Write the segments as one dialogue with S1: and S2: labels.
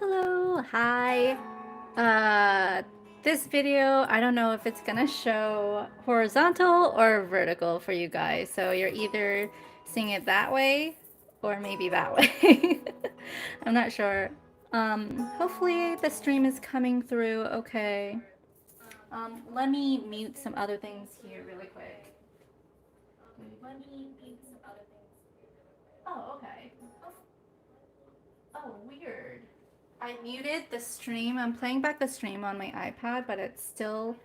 S1: Hello, hi. Uh, this video, I don't know if it's gonna show horizontal or vertical for you guys. So you're either seeing it that way or maybe that way. I'm not sure. Hopefully the stream is coming through okay. Let me mute some other things here really quick. Let me mute some other things. Oh, okay. Oh, weird. I muted the stream. I'm playing back the stream on my iPad, but it's still,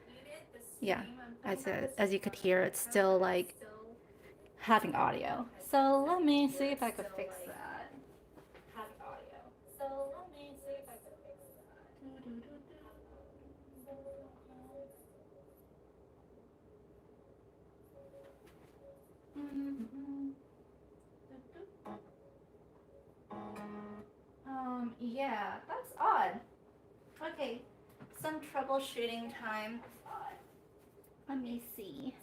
S1: yeah, as you could hear, it's still like having audio. So let me see if I could fix that. Having audio. So let me see if I could fix that. Yeah, that's odd. Okay, some troubleshooting time. Let me see.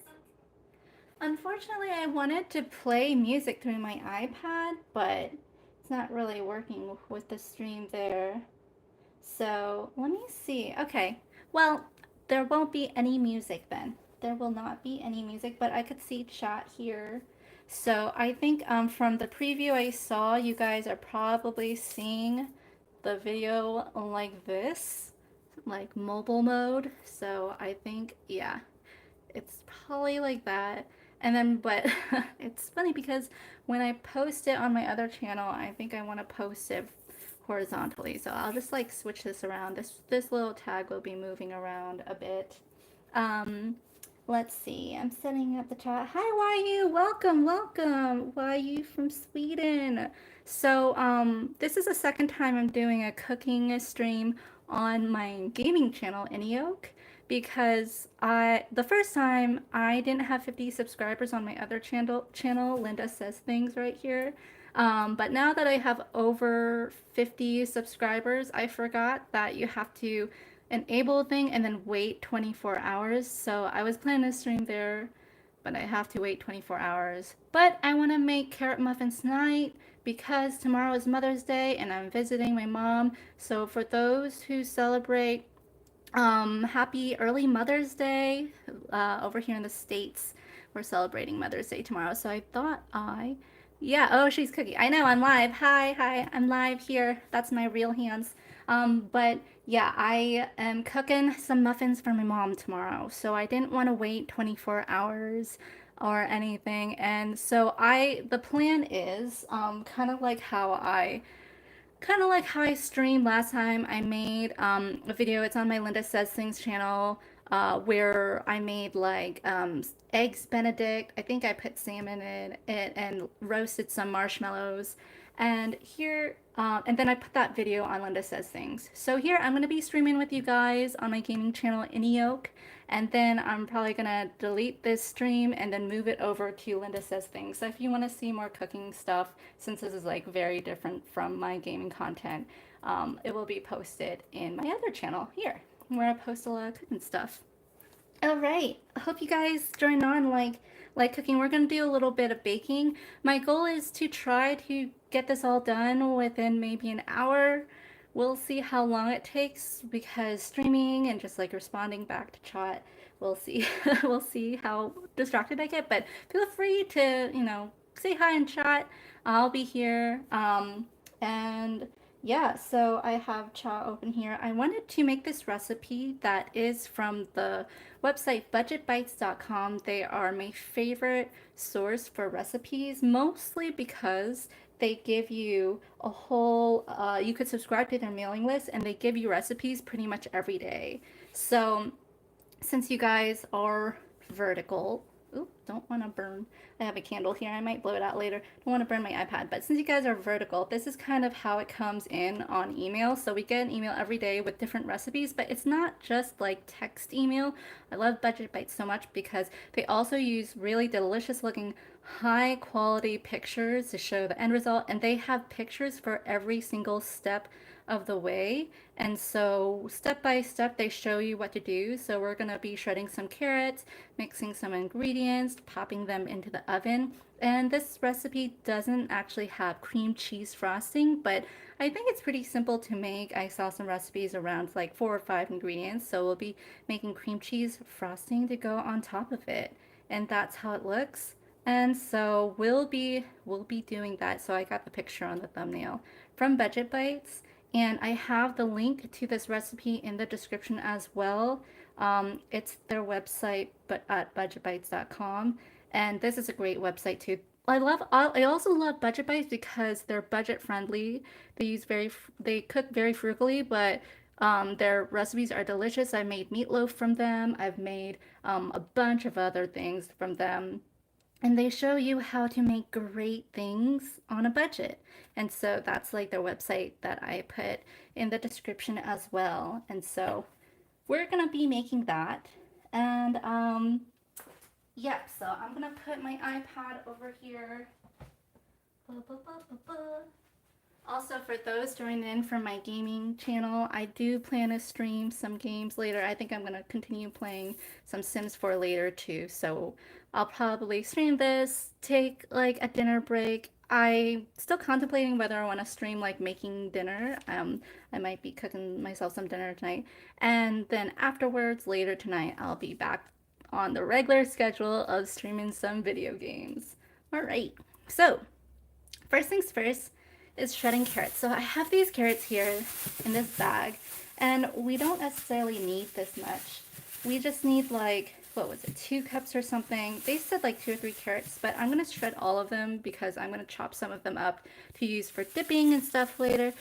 S1: Unfortunately, I wanted to play music through my iPad, but it's not really working with the stream there. So let me see. Okay, well, there won't be any music then. There will not be any music, but I could see chat here. So I think from the preview I saw, you guys are probably seeing the video like this, like mobile mode. So I think, yeah, it's probably like that. And then, but it's funny because when I post it on my other channel, I think I want to post it horizontally. So I'll just like switch this around. This little tag will be moving around a bit. Um, let's see. I'm setting up the chat. Hi, YU. Welcome, welcome. YU from Sweden. So, this is the second time I'm doing a cooking stream on my gaming channel, Inioke, because the first time I didn't have 50 subscribers on my other channel, Linda Says Things right here. But now that I have over 50 subscribers, I forgot that you have to enable a thing and then wait 24 hours. So I was planning to stream there, but I have to wait 24 hours. But I want to make carrot muffins tonight because tomorrow is Mother's Day and I'm visiting my mom. So for those who celebrate, happy early Mother's Day over here in the States. We're celebrating Mother's Day tomorrow. So I thought yeah, oh, she's cooking. I know, I'm live. Hi, I'm live here. That's my real hands. But yeah, I am cooking some muffins for my mom tomorrow. So I didn't want to wait 24 hours or anything. And so the plan is, kind of like how I streamed last time. I made a video. It's on my Linda Says Things channel, where I made like eggs Benedict. I think I put salmon in it and roasted some marshmallows. And here, and then I put that video on Linda Says Things. So here I'm going to be streaming with you guys on my gaming channel, Inioke. And then I'm probably going to delete this stream and then move it over to Linda Says Things. So if you want to see more cooking stuff, since this is like very different from my gaming content, it will be posted in my other channel here, where I post a lot of cooking stuff. All right. I hope you guys join on like cooking. We're going to do a little bit of baking. My goal is to try to get this all done within maybe an hour. We'll see how long it takes because streaming and just like responding back to chat, we'll see. We'll see how distracted I get, but feel free to, say hi in chat. I'll be here. And yeah, so I have cha open here. I wanted to make this recipe that is from the website budgetbytes.com. They are my favorite source for recipes, mostly because they give you a whole, you could subscribe to their mailing list and they give you recipes pretty much every day. So since you guys are vertical, ooh, don't want to burn. I have a candle here. I might blow it out later. Don't want to burn my iPad. But since you guys are vertical, this is kind of how it comes in on email. So we get an email every day with different recipes, but it's not just like text email. I love Budget Bites so much because they also use really delicious looking high quality pictures to show the end result, and they have pictures for every single step of the way. And so step by step, they show you what to do. So we're going to be shredding some carrots, mixing some ingredients, popping them into the oven. And this recipe doesn't actually have cream cheese frosting, but I think it's pretty simple to make. I saw some recipes around like 4 or 5 ingredients, so we'll be making cream cheese frosting to go on top of it. And that's how it looks. And so we'll be doing that. So I got the picture on the thumbnail from Budget Bites, and I have the link to this recipe in the description as well. It's their website, but at budgetbites.com, and this is a great website too. I also love Budget Bites because they're budget friendly. They cook very frugally, but their recipes are delicious. I made meatloaf from them. I've made a bunch of other things from them, and they show you how to make great things on a budget. And so that's like their website that I put in the description as well. And so we're gonna be making that. And yeah, so I'm gonna put my iPad over here. Also, for those joining in from my gaming channel, I do plan to stream some games later. I think I'm going to continue playing some Sims 4 later too. So I'll probably stream this, take like a dinner break. I'm still contemplating whether I want to stream like making dinner. I might be cooking myself some dinner tonight. And then afterwards, later tonight, I'll be back on the regular schedule of streaming some video games. All right. So first things first is shredding carrots. So I have these carrots here in this bag, and we don't necessarily need this much. We just need like, what was it, 2 cups or something. They said like 2 or 3 carrots, but I'm gonna shred all of them because I'm gonna chop some of them up to use for dipping and stuff later.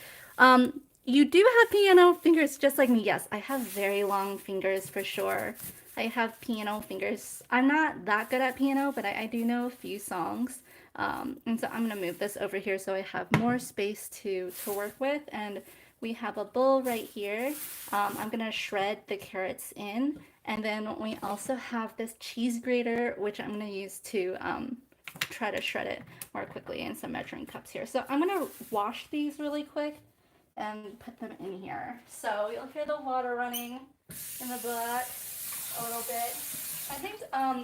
S1: You do have piano fingers just like me. Yes, I have very long fingers for sure. I have piano fingers. I'm not that good at piano, but I do know a few songs. And so I'm going to move this over here so I have more space to work with. And we have a bowl right here. I'm going to shred the carrots in. And then we also have this cheese grater, which I'm going to use to try to shred it more quickly, and some measuring cups here. So I'm going to wash these really quick and put them in here. So you'll hear the water running in the back a little bit. I think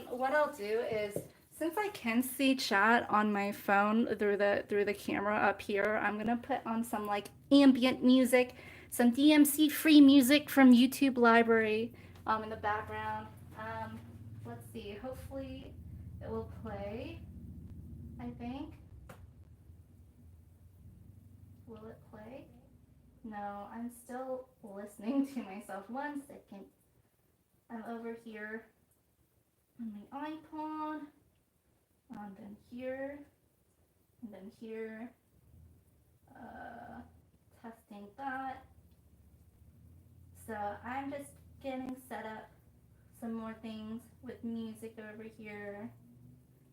S1: what I'll do is, since I can see chat on my phone through the camera up here, I'm gonna put on some like ambient music, some DMC free music from YouTube library in the background. Let's see, hopefully it will play, I think. Will it play? No, I'm still listening to myself. 1 second. I'm over here on my iPod. Then here, and then here, testing that. So I'm just getting set up some more things with music over here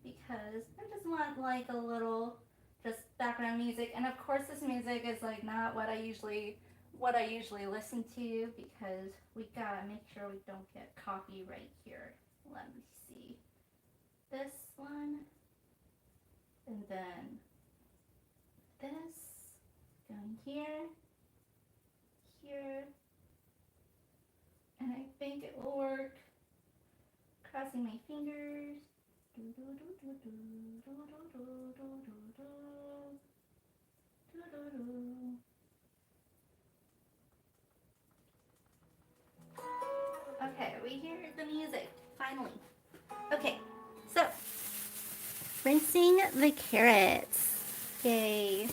S1: because I just want like a little just background music. And of course this music is like not what I usually listen to, because we gotta make sure we don't get copyright here. Let me see. This one, and then this, going here, here, and I think it will work. Crossing my fingers. Okay, we hear the music, finally. Okay, so rinsing the carrots. Yay.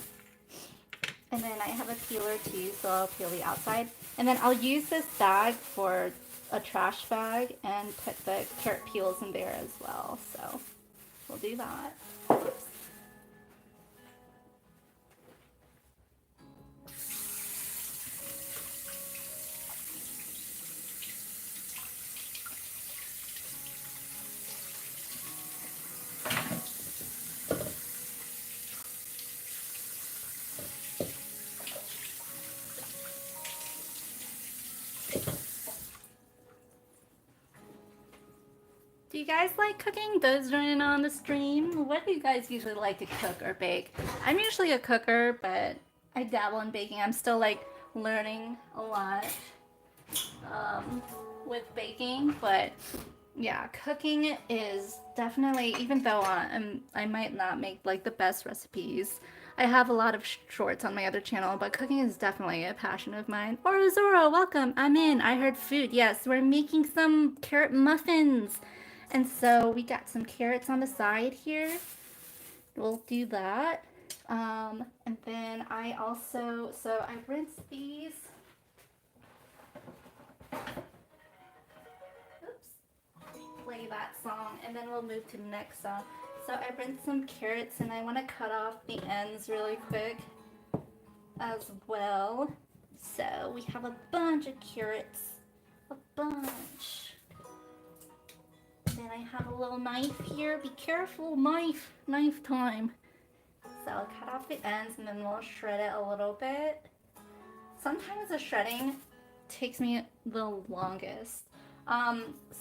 S1: And then I have a peeler too, so I'll peel the outside. And then I'll use this bag for a trash bag and put the carrot peels in there as well. So we'll do that. Oops. Do you guys like cooking? Those joining on the stream, what do you guys usually like to cook or bake? I'm usually a cooker, but I dabble in baking. I'm still like learning a lot with baking, but Yeah, cooking is definitely, even though I might not make like the best recipes, I have a lot of shorts on my other channel, but cooking is definitely a passion of mine. Orozoro, welcome. I'm in. I heard food. Yes, we're making some carrot muffins. And so we got some carrots on the side here. We'll do that. And then I also, so I rinsed these. Oops. Play that song, and then we'll move to the next song. So I rinsed some carrots, and I want to cut off the ends really quick as well. So we have a bunch of carrots, a bunch. Then I have a little knife here. Be careful, knife time. So I'll cut off the ends, and then we'll shred it a little bit. Sometimes the shredding takes me the longest.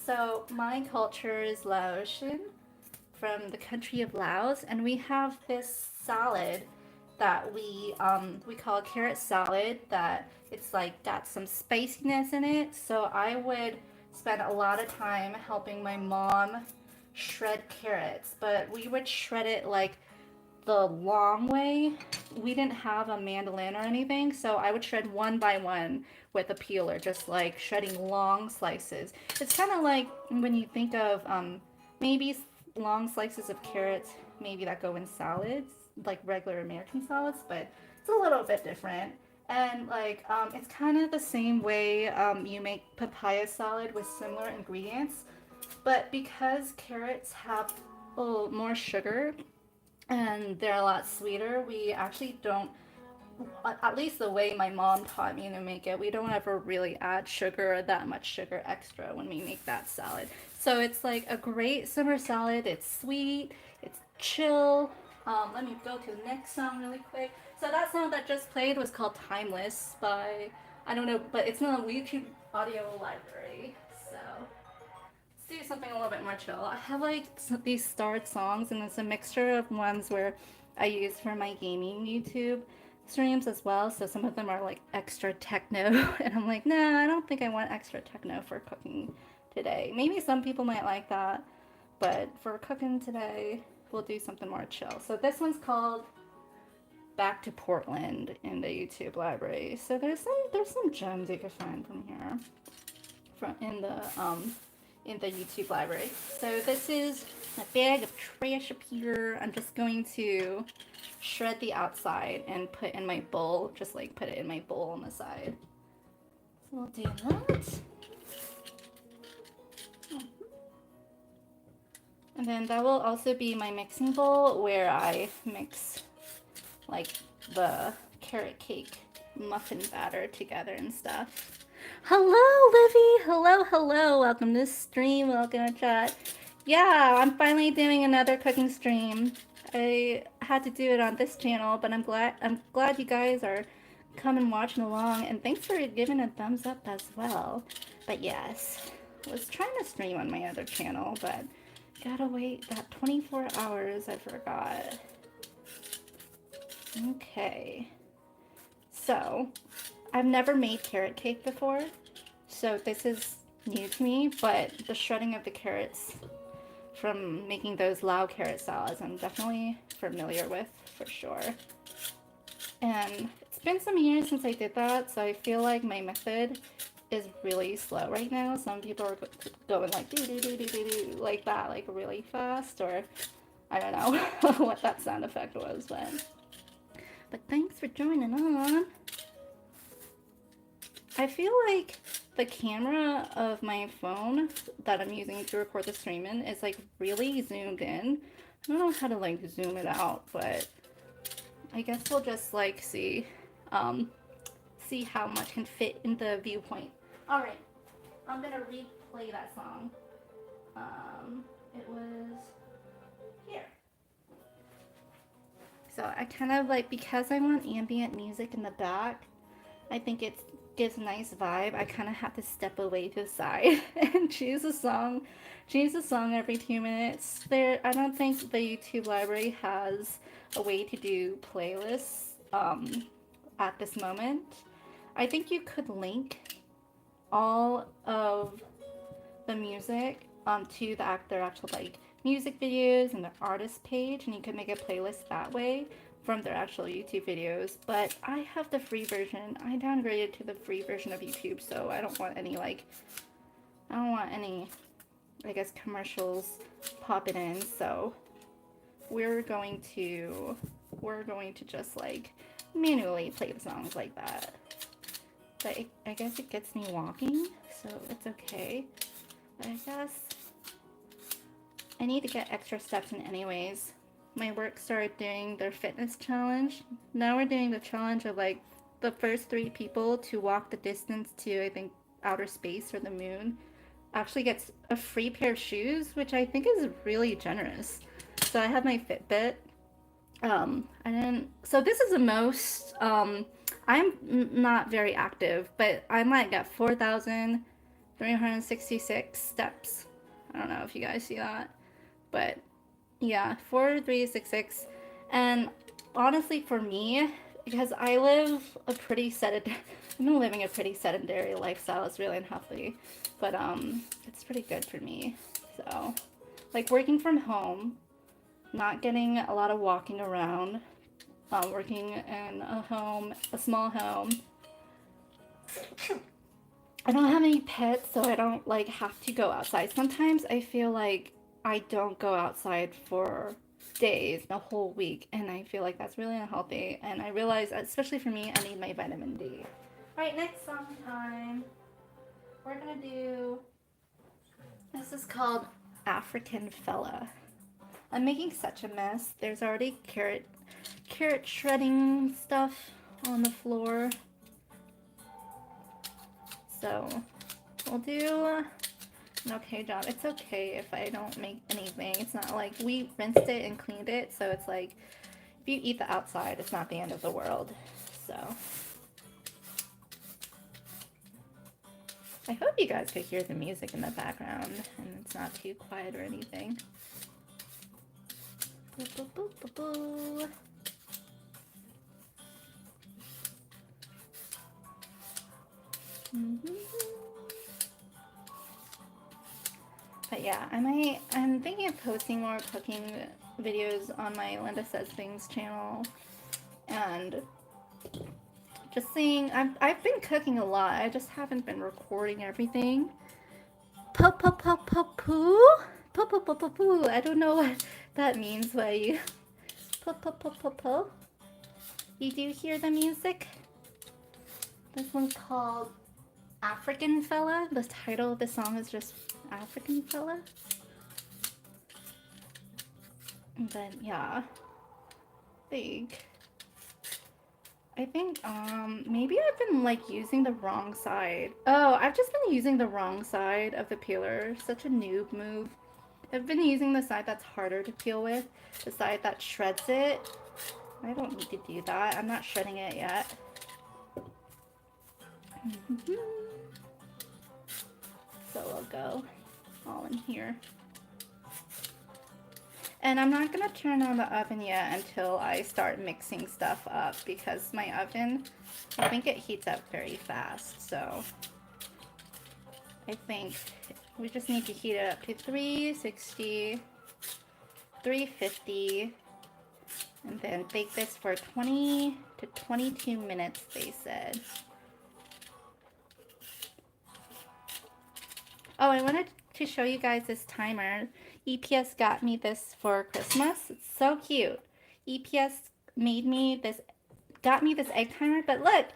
S1: So my culture is Laotian, from the country of Laos, and we have this salad that we call carrot salad. That it's like got some spiciness in it. So I would spend a lot of time helping my mom shred carrots, but we would shred it like the long way. We didn't have a mandolin or anything, so I would shred one by one with a peeler, just like shredding long slices. It's kind of like when you think of maybe long slices of carrots, maybe that go in salads, like regular American salads, but it's a little bit different. And like it's kind of the same way you make papaya salad with similar ingredients, but because carrots have a little more sugar and they're a lot sweeter. We actually don't, at least the way my mom taught me to make it, we don't ever really add sugar or that much sugar extra when we make that salad. So it's like a great summer salad. It's sweet, it's chill. Let me go to the next song really quick. So that song that just played was called Timeless by, I don't know, but it's not a YouTube audio library. So do something a little bit more chill. I have like these starred songs, and it's a mixture of ones where I use for my gaming YouTube streams as well. So some of them are like extra techno, and I'm like, nah, I don't think I want extra techno for cooking today. Maybe some people might like that, but for cooking today, we'll do something more chill. So this one's called Back to Portland in the YouTube library. So there's some gems you can find from here, from in the YouTube library. So this is a bag of trash up here. I'm just going to shred the outside and put in my bowl, just like put it in my bowl on the side. So we'll do that. And then that will also be my mixing bowl where I mix like the carrot cake muffin batter together and stuff. Hello, Livy. Hello. Welcome to stream. Welcome to chat. Yeah, I'm finally doing another cooking stream. I had to do it on this channel, but I'm glad you guys are coming watching along, and thanks for giving a thumbs up as well. But yes, I was trying to stream on my other channel, but gotta wait that 24 hours. I forgot. Okay. So, I've never made carrot cake before, so this is new to me, but the shredding of the carrots from making those Lao carrot salads I'm definitely familiar with, for sure. And it's been some years since I did that, so I feel like my method is really slow right now. Some people are going like do like that, like really fast, or I don't know what that sound effect was, but thanks for joining on. I feel like the camera of my phone that I'm using to record the stream in is like really zoomed in. I don't know how to like zoom it out, but I guess we'll just like see how much can fit in the viewpoint. All right, I'm gonna replay that song. It was here. So I kind of like, because I want ambient music in the back, I think it gives a nice vibe. I kind of have to step away to the side and choose a song every 2 minutes. I don't think the YouTube library has a way to do playlists at this moment. I think you could link all of the music to their actual like music videos and their artist page, and you can make a playlist that way from their actual YouTube videos. But I have the free version. I downgraded to the free version of YouTube, so I don't want any I guess commercials popping in. So we're going to just like manually play the songs like that. But I guess it gets me walking, so it's okay. But I guess I need to get extra steps in anyways. My work started doing their fitness challenge. Now we're doing the challenge of like the first 3 people to walk the distance to, I think, outer space or the moon actually gets a free pair of shoes, which I think is really generous. So I have my Fitbit. So this is the most, I'm not very active, but I'm like at 4,366 steps. I don't know if you guys see that, but yeah, 4,366. And honestly, for me, because I live a pretty sedentary, I've been living a pretty sedentary lifestyle. It's really unhealthy, but it's pretty good for me. So, like working from home, not getting a lot of walking around, working in a small home. I don't have any pets, so I don't like have to go outside. Sometimes I feel like I don't go outside for days, the whole week, and I feel like that's really unhealthy. And I realize, especially for me, I need my vitamin D. All right, next song time. We're gonna do. This is called African Fella. I'm making such a mess. There's already carrot shredding stuff on the floor. So we'll do an okay job. It's okay if I don't make anything. It's not like we rinsed it and cleaned it, so it's like if you eat the outside, it's not the end of the world. So I hope you guys could hear the music in the background and it's not too quiet or anything. Boo, boo, boo, boo, boo. But yeah, I'm thinking of posting more cooking videos on my Linda Says Things channel, and just saying, I've been cooking a lot. I just haven't been recording everything. Po po po po poo, po po po po poo. I don't know what that means, but you po po po po po. You do hear the music? This one's called African Fella. The title of the song is just African Fella. And then yeah, I think maybe I've been like using the wrong side. Oh, I've just been using the wrong side of the peeler. Such a noob move. I've been using the side that's harder to peel with, the side that shreds it. I don't need to do that. I'm not shredding it yet. So I'll go all in here. And I'm not gonna turn on the oven yet until I start mixing stuff up, because my oven, I think it heats up very fast. So I think we just need to heat it up to 360, 350, and then bake this for 20 to 22 minutes, they said. Oh, I wanted to show you guys this timer. EPS got me this for Christmas. It's so cute. EPS got me this egg timer, but look,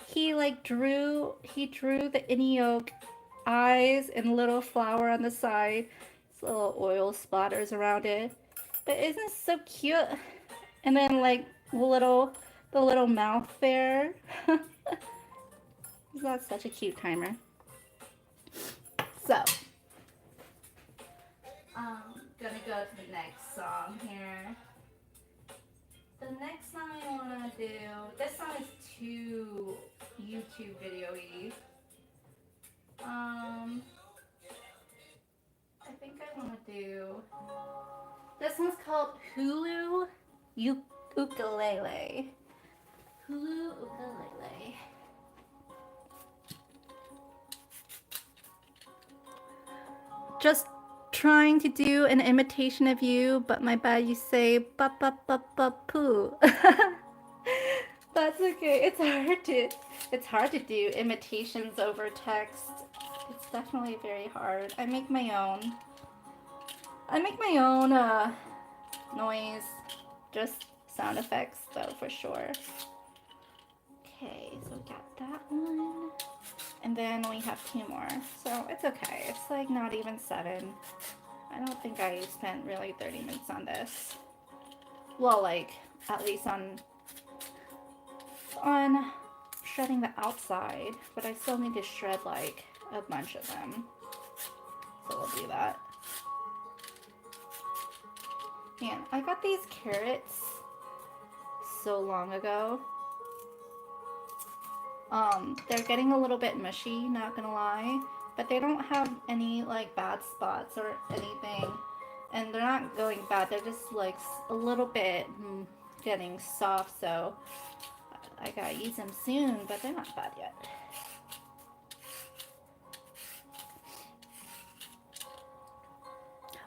S1: he drew the Innie yolk eyes and little flower on the side. It's little oil splatters around it. But isn't it so cute? And then like the little mouth there. That's such a cute timer. So, gonna go to the next song here. The next song I wanna do, this song is too YouTube video-y. I think I wanna do, this one's called Hulu Ukulele. Hulu Ukulele. Just trying to do an imitation of you, but my bad, you say ba ba ba ba poo. That's okay. It's hard to do imitations over text. It's definitely very hard. I make my own. Noise, just sound effects though for sure. Okay, so we got that one. And then we have 2 more. So it's okay. It's like not even 7. I don't think I spent really 30 minutes on this. Well, like at least on shredding the outside, but I still need to shred like a bunch of them. So we'll do that. Man, I got these carrots so long ago. They're getting a little bit mushy, not gonna lie, but they don't have any like bad spots or anything, and they're not going bad. They're just like a little bit getting soft, so I gotta use them soon, but they're not bad yet.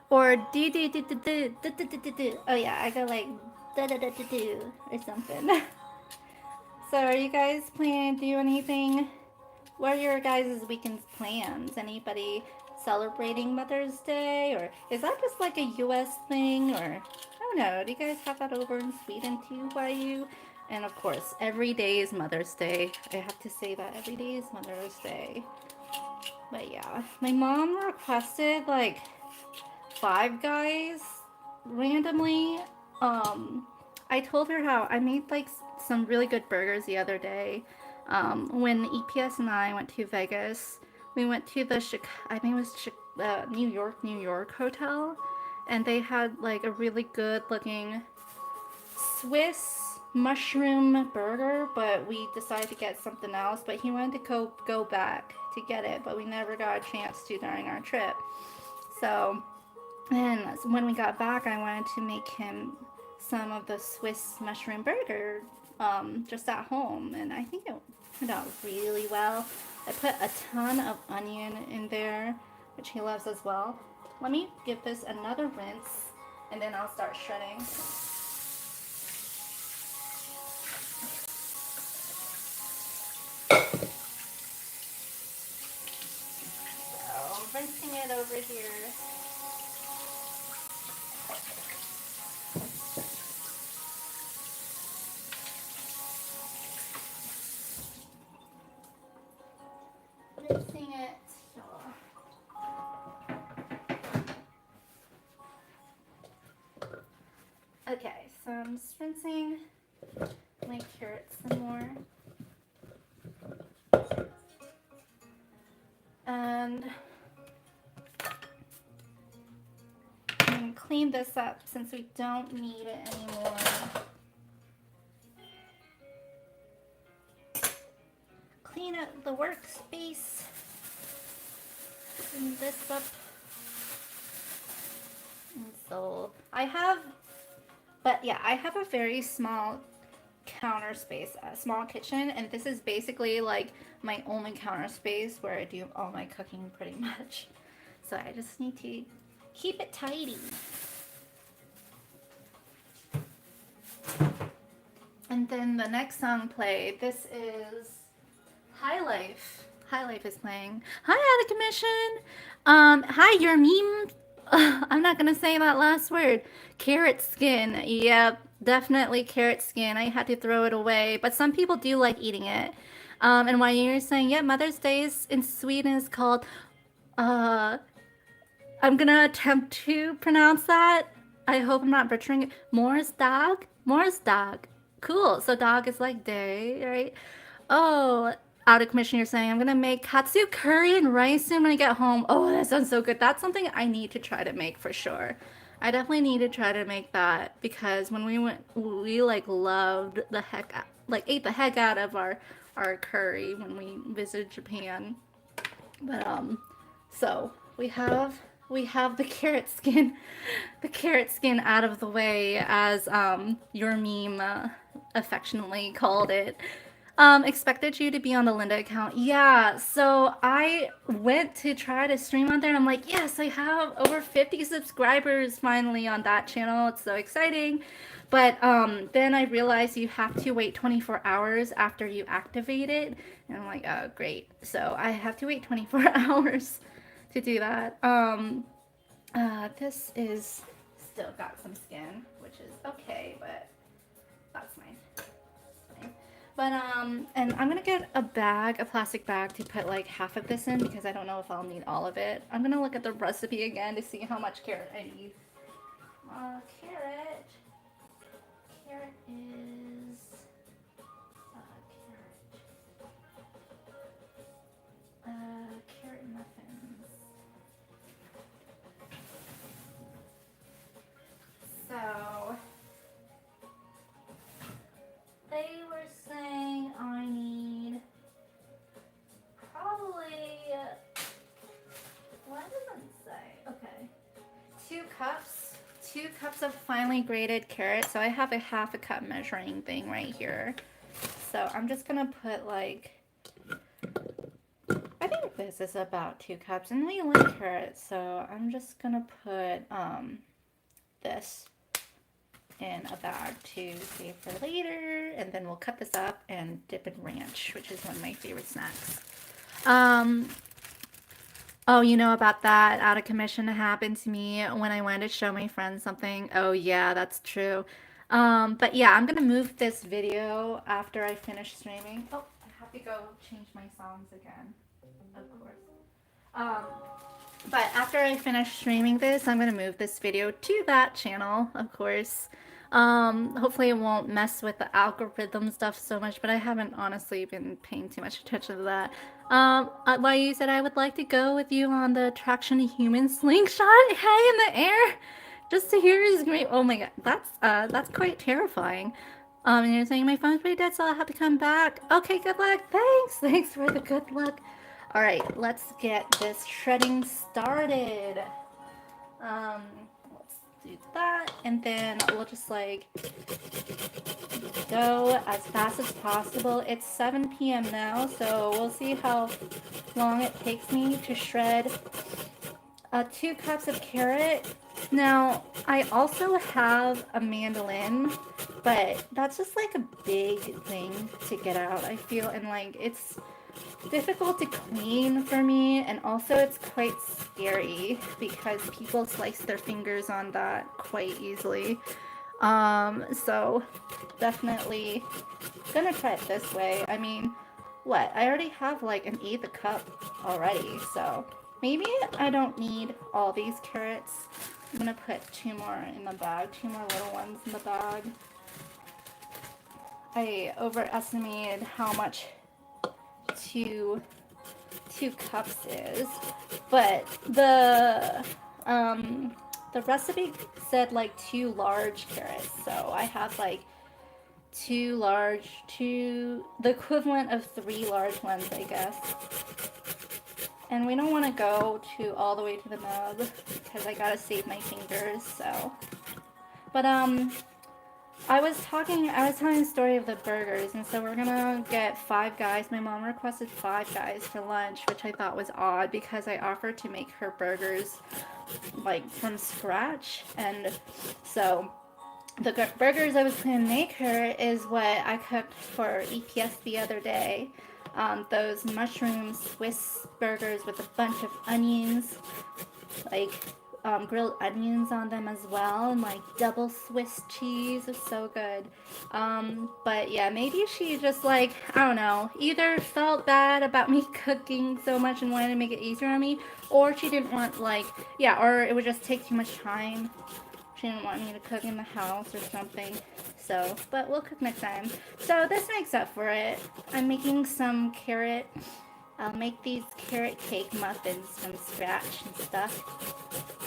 S1: Or do. Oh yeah, I got like do or something. So are you guys planning to do anything? What are your guys' weekend plans? Anybody celebrating Mother's Day? Or is that just like a US thing? Or I don't know. Do you guys have that over in Sweden too by you? And of course, every day is Mother's Day. I have to say that every day is Mother's Day. But yeah, my mom requested like Five Guys randomly. I told her how I made like some really good burgers the other day. When EPS and I went to Vegas, we went to the I think it was New York hotel, and they had like a really good looking Swiss mushroom burger, but we decided to get something else. But he wanted to go back to get it, but we never got a chance to during our trip. So, and when we got back, I wanted to make him some of the Swiss mushroom burger just at home, and I think it turned out really well. I put a ton of onion in there, which he loves as well. Let me give this another rinse, and then I'll start shredding. So, rinsing it over here. Rinsing it. Okay, so I'm just rinsing my carrots some more. And I'm going to clean this up since we don't need it anymore. Clean up the workspace. Clean this up. And so I have a very small counter space, a small kitchen, and this is basically like my only counter space where I do all my cooking pretty much. So I just need to keep it tidy. And then the next song played. This is High Life. High Life is playing. Hi, Out of Commission. Hi, your meme. I'm not gonna say that last word. Carrot skin. Yep, definitely carrot skin. I had to throw it away, but some people do like eating it. And while you're saying, yeah, Mother's Day in Sweden is called, I'm gonna attempt to pronounce that. I hope I'm not butchering it. Mors dag? Mors dag. Cool. So dog is like day, right? Oh, Out of Commission, you're saying I'm gonna make katsu curry and rice soon when I get home. Oh, that sounds so good. That's something I need to try to make for sure. I definitely need to try to make that because when we went, we like loved the heck, like ate the heck out of our curry when we visited Japan. But so we have the carrot skin, out of the way, as your meme affectionately called it. Expected you to be on the Linda account. Yeah, so I went to try to stream on there and I'm like, yes, I have over 50 subscribers finally on that channel. It's so exciting. But then I realized you have to wait 24 hours after you activate it. And I'm like, oh, great. So I have to wait 24 hours to do that. This is still got some skin, which is okay, but that's fine. But, and I'm gonna get a bag, a plastic bag to put like half of this in because I don't know if I'll need all of it. I'm gonna look at the recipe again to see how much carrot I need. Carrot. Carrot is, carrot muffins. So, they were saying I need probably, what does it say? Okay. 2 cups of finely grated carrot. So I have a half a cup measuring thing right here. So I'm just gonna put like, I think this is about 2 cups and we like carrots. So I'm just gonna put this in a bag to save for later, and then we'll cut this up and dip in ranch, which is one of my favorite snacks. Oh, you know about that out of commission happened to me when I wanted to show my friends something. Oh yeah, that's true. But yeah, I'm gonna move this video after I finish streaming. Oh, I have to go change my songs again, of course. But after I finish streaming this, I'm gonna move this video to that channel, of course. Hopefully it won't mess with the algorithm stuff so much, but I haven't honestly been paying too much attention to that. Why you said I would like to go with you on the Attraction to Human slingshot? Hey, in the air! Just to hear is great. Oh my god, that's quite terrifying. And you're saying my phone's pretty dead, so I'll have to come back. Okay, good luck. Thanks for the good luck. All right, let's get this shredding started. Let's do that, and then we'll just like go as fast as possible. It's 7 p.m. now, so we'll see how long it takes me to shred 2 cups of carrot. Now, I also have a mandolin, but that's just like a big thing to get out, I feel, and like it's difficult to clean for me, and also it's quite scary because people slice their fingers on that quite easily. So definitely gonna try it this way. I mean, what? I already have like an 1/8 cup already, so maybe I don't need all these carrots. I'm gonna put 2 more in the bag, 2 more little ones in the bag. I overestimated how much two cups is, but the recipe said like 2 large carrots, so I have like 2 large, the equivalent of 3 large ones, I guess. And we don't want to go all the way to the nub because I gotta save my fingers. So, but I was telling the story of the burgers, and so we're gonna get Five Guys. My mom requested Five Guys for lunch, which I thought was odd because I offered to make her burgers like from scratch, and so the burgers I was gonna make her is what I cooked for EPS the other day. Those mushroom Swiss burgers with a bunch of onions, like grilled onions on them as well, and like double Swiss cheese. It's so good. But yeah, maybe she just like, I don't know, either felt bad about me cooking so much and wanted to make it easier on me, or she didn't want like, yeah, or it would just take too much time. She didn't want me to cook in the house or something. So, but we'll cook next time. So this makes up for it. I'm making some carrot. I'll make these carrot cake muffins from scratch and stuff.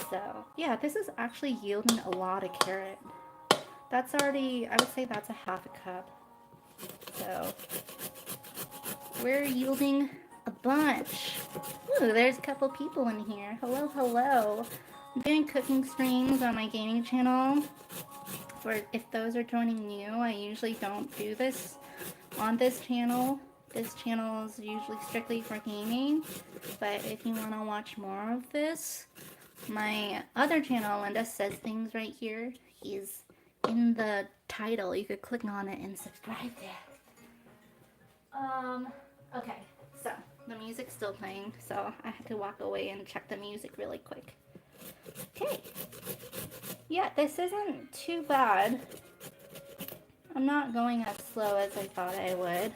S1: So, yeah, this is actually yielding a lot of carrot. That's already, I would say that's a half a cup. So, we're yielding a bunch. Ooh, there's a couple people in here. Hello, hello. I'm doing cooking streams on my gaming channel. For if those are joining new, I usually don't do this on this channel is usually strictly for gaming, but if you want to watch more of this, my other channel, Linda Says Things, right here, is in the title. You could click on it and subscribe there. Okay, so the music's still playing, so I had to walk away and check the music really quick. Okay, yeah, this isn't too bad. I'm not going as slow as I thought I would.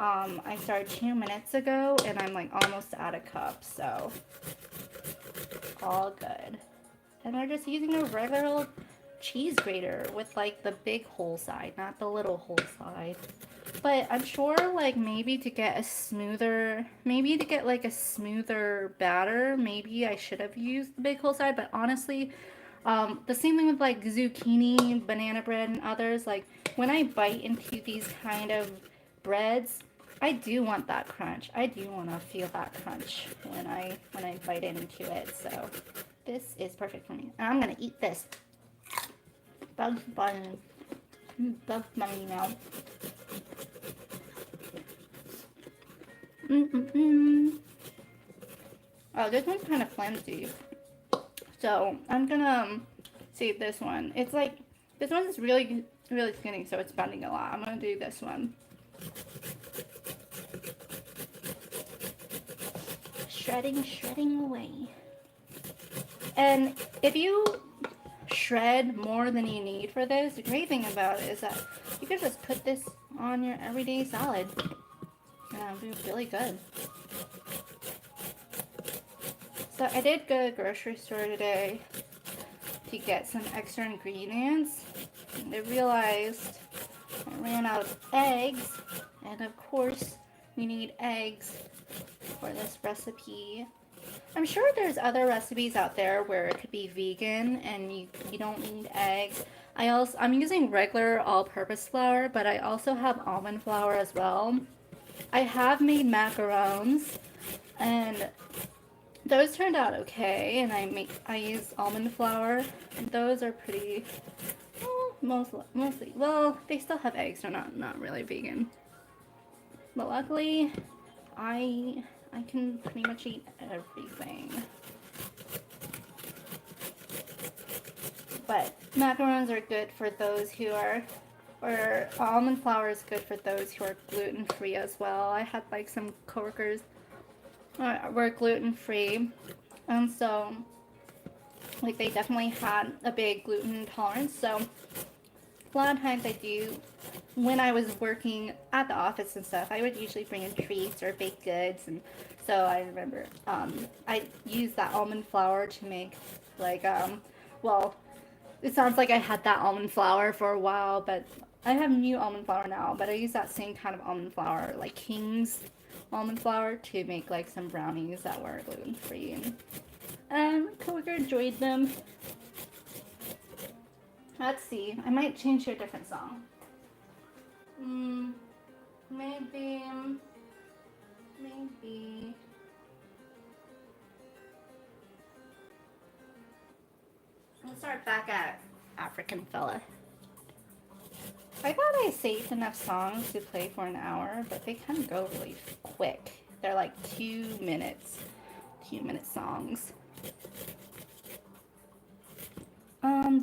S1: I started 2 minutes ago, and I'm like almost out of cups, so all good. And we're just using a regular old cheese grater with like the big hole side, not the little hole side. But I'm sure like maybe to get like a smoother batter, maybe I should have used the big hole side. But honestly, the same thing with like zucchini, banana bread, and others. Like when I bite into these kind of breads, I do want that crunch. I do want to feel that crunch when I bite into it. So this is perfect for me. And I'm gonna eat this. Bugs Bunny. Bugs Bunny now. Oh, this one's kind of flimsy. So I'm gonna save this one. It's like, this one's really, really skinny, so it's bending a lot. I'm gonna do this one. Shredding away. And if you shred more than you need for this, the great thing about it is that you can just put this on your everyday salad. And it'll be really good. So I did go to the grocery store today to get some extra ingredients. And I realized I ran out of eggs. And of course, we need eggs for this recipe. I'm sure there's other recipes out there where it could be vegan and you don't need eggs. I'm using regular all-purpose flour, but I also have almond flour as well. I have made macarons, and those turned out okay. And I use almond flour, and those are pretty, well, mostly. Well, they still have eggs, so not really vegan. But luckily, I can pretty much eat everything. But macarons are good for those who are, or almond flour is good for those who are gluten-free as well. I had like some coworkers were gluten-free, and so like they definitely had a big gluten intolerance. So a lot of times when I was working at the office and stuff, I would usually bring in treats or baked goods, and so I remember I used that almond flour to make like well, it sounds like I had that almond flour for a while, but I have new almond flour now, but I use that same kind of almond flour, like King's almond flour, to make like some brownies that were gluten-free, and my coworker enjoyed them. Let's see, I might change to a different song. Maybe. I'll start back at African Fella. I thought I saved enough songs to play for an hour, but they kind of go really quick. They're like 2 minutes. 2-minute songs.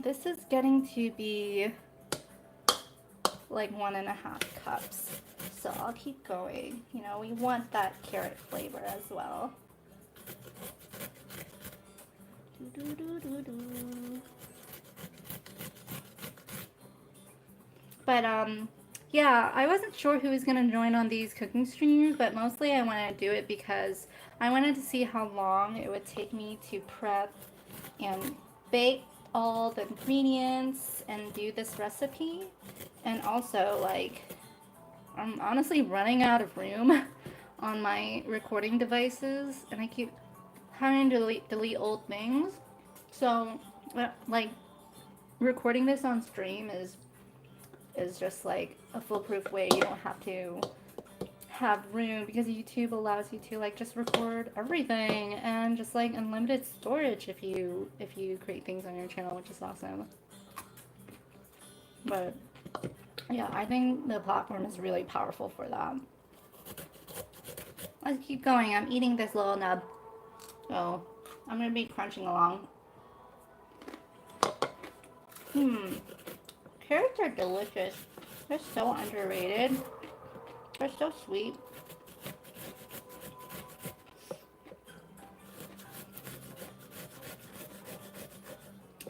S1: This is getting to be like 1.5 cups. So I'll keep going. You know, we want that carrot flavor as well. But yeah, I wasn't sure who was gonna join on these cooking streams, but mostly I wanted to do it because I wanted to see how long it would take me to prep and bake all the ingredients and do this recipe. And also, like, I'm honestly running out of room on my recording devices, and I keep having to delete old things. So, like, recording this on stream is just like a foolproof way. You don't have to have room, because YouTube allows you to like just record everything, and just like unlimited storage if you create things on your channel, which is awesome. But Yeah, I think the platform is really powerful for that. Let's keep going. I'm eating this little nub. So I'm going to be crunching along. Carrots are delicious. They're so underrated. They're so sweet.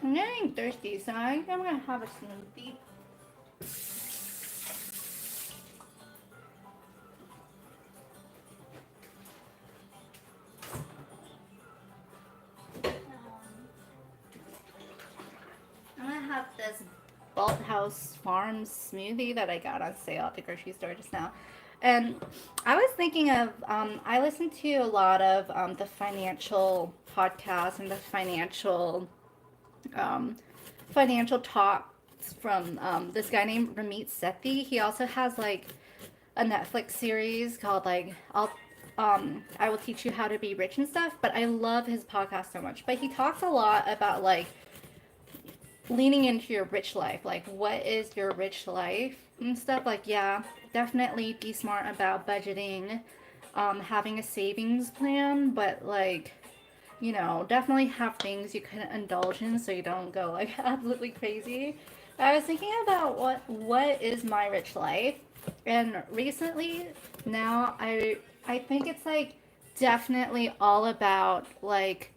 S1: I'm getting thirsty, so I think I'm going to have a smoothie. I'm going to have this Bolthouse Farms smoothie that I got on sale at the grocery store just now. And I was thinking of, I listen to a lot of the financial podcasts and the um, financial talks from this guy named Ramit Sethi. He also has like a Netflix series called like I will teach you how to be rich and stuff. But I love his podcast so much. But he talks a lot about like leaning into your rich life, like what is your rich life and stuff. Like, yeah, definitely be smart about budgeting, having a savings plan, but like, you know, definitely have things you can indulge in so you don't go like absolutely crazy. I was thinking about what is my rich life, and recently now I think it's like definitely all about like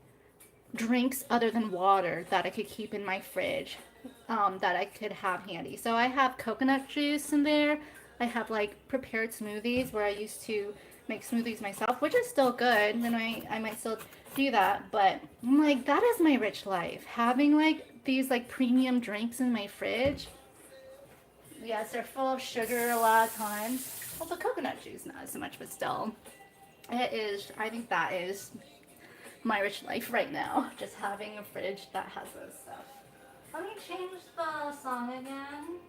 S1: drinks other than water that I could keep in my fridge, that I could have handy. So I have coconut juice in there. I have like prepared smoothies where I used to make smoothies myself, which is still good, and I might still do that. But I'm like, that is my rich life. Having like these like premium drinks in my fridge. Yes, they're full of sugar a lot of times. Well, the coconut juice not so much, but still, it is. I think that is my rich life right now. Just having a fridge that has this stuff. Let me change the song again.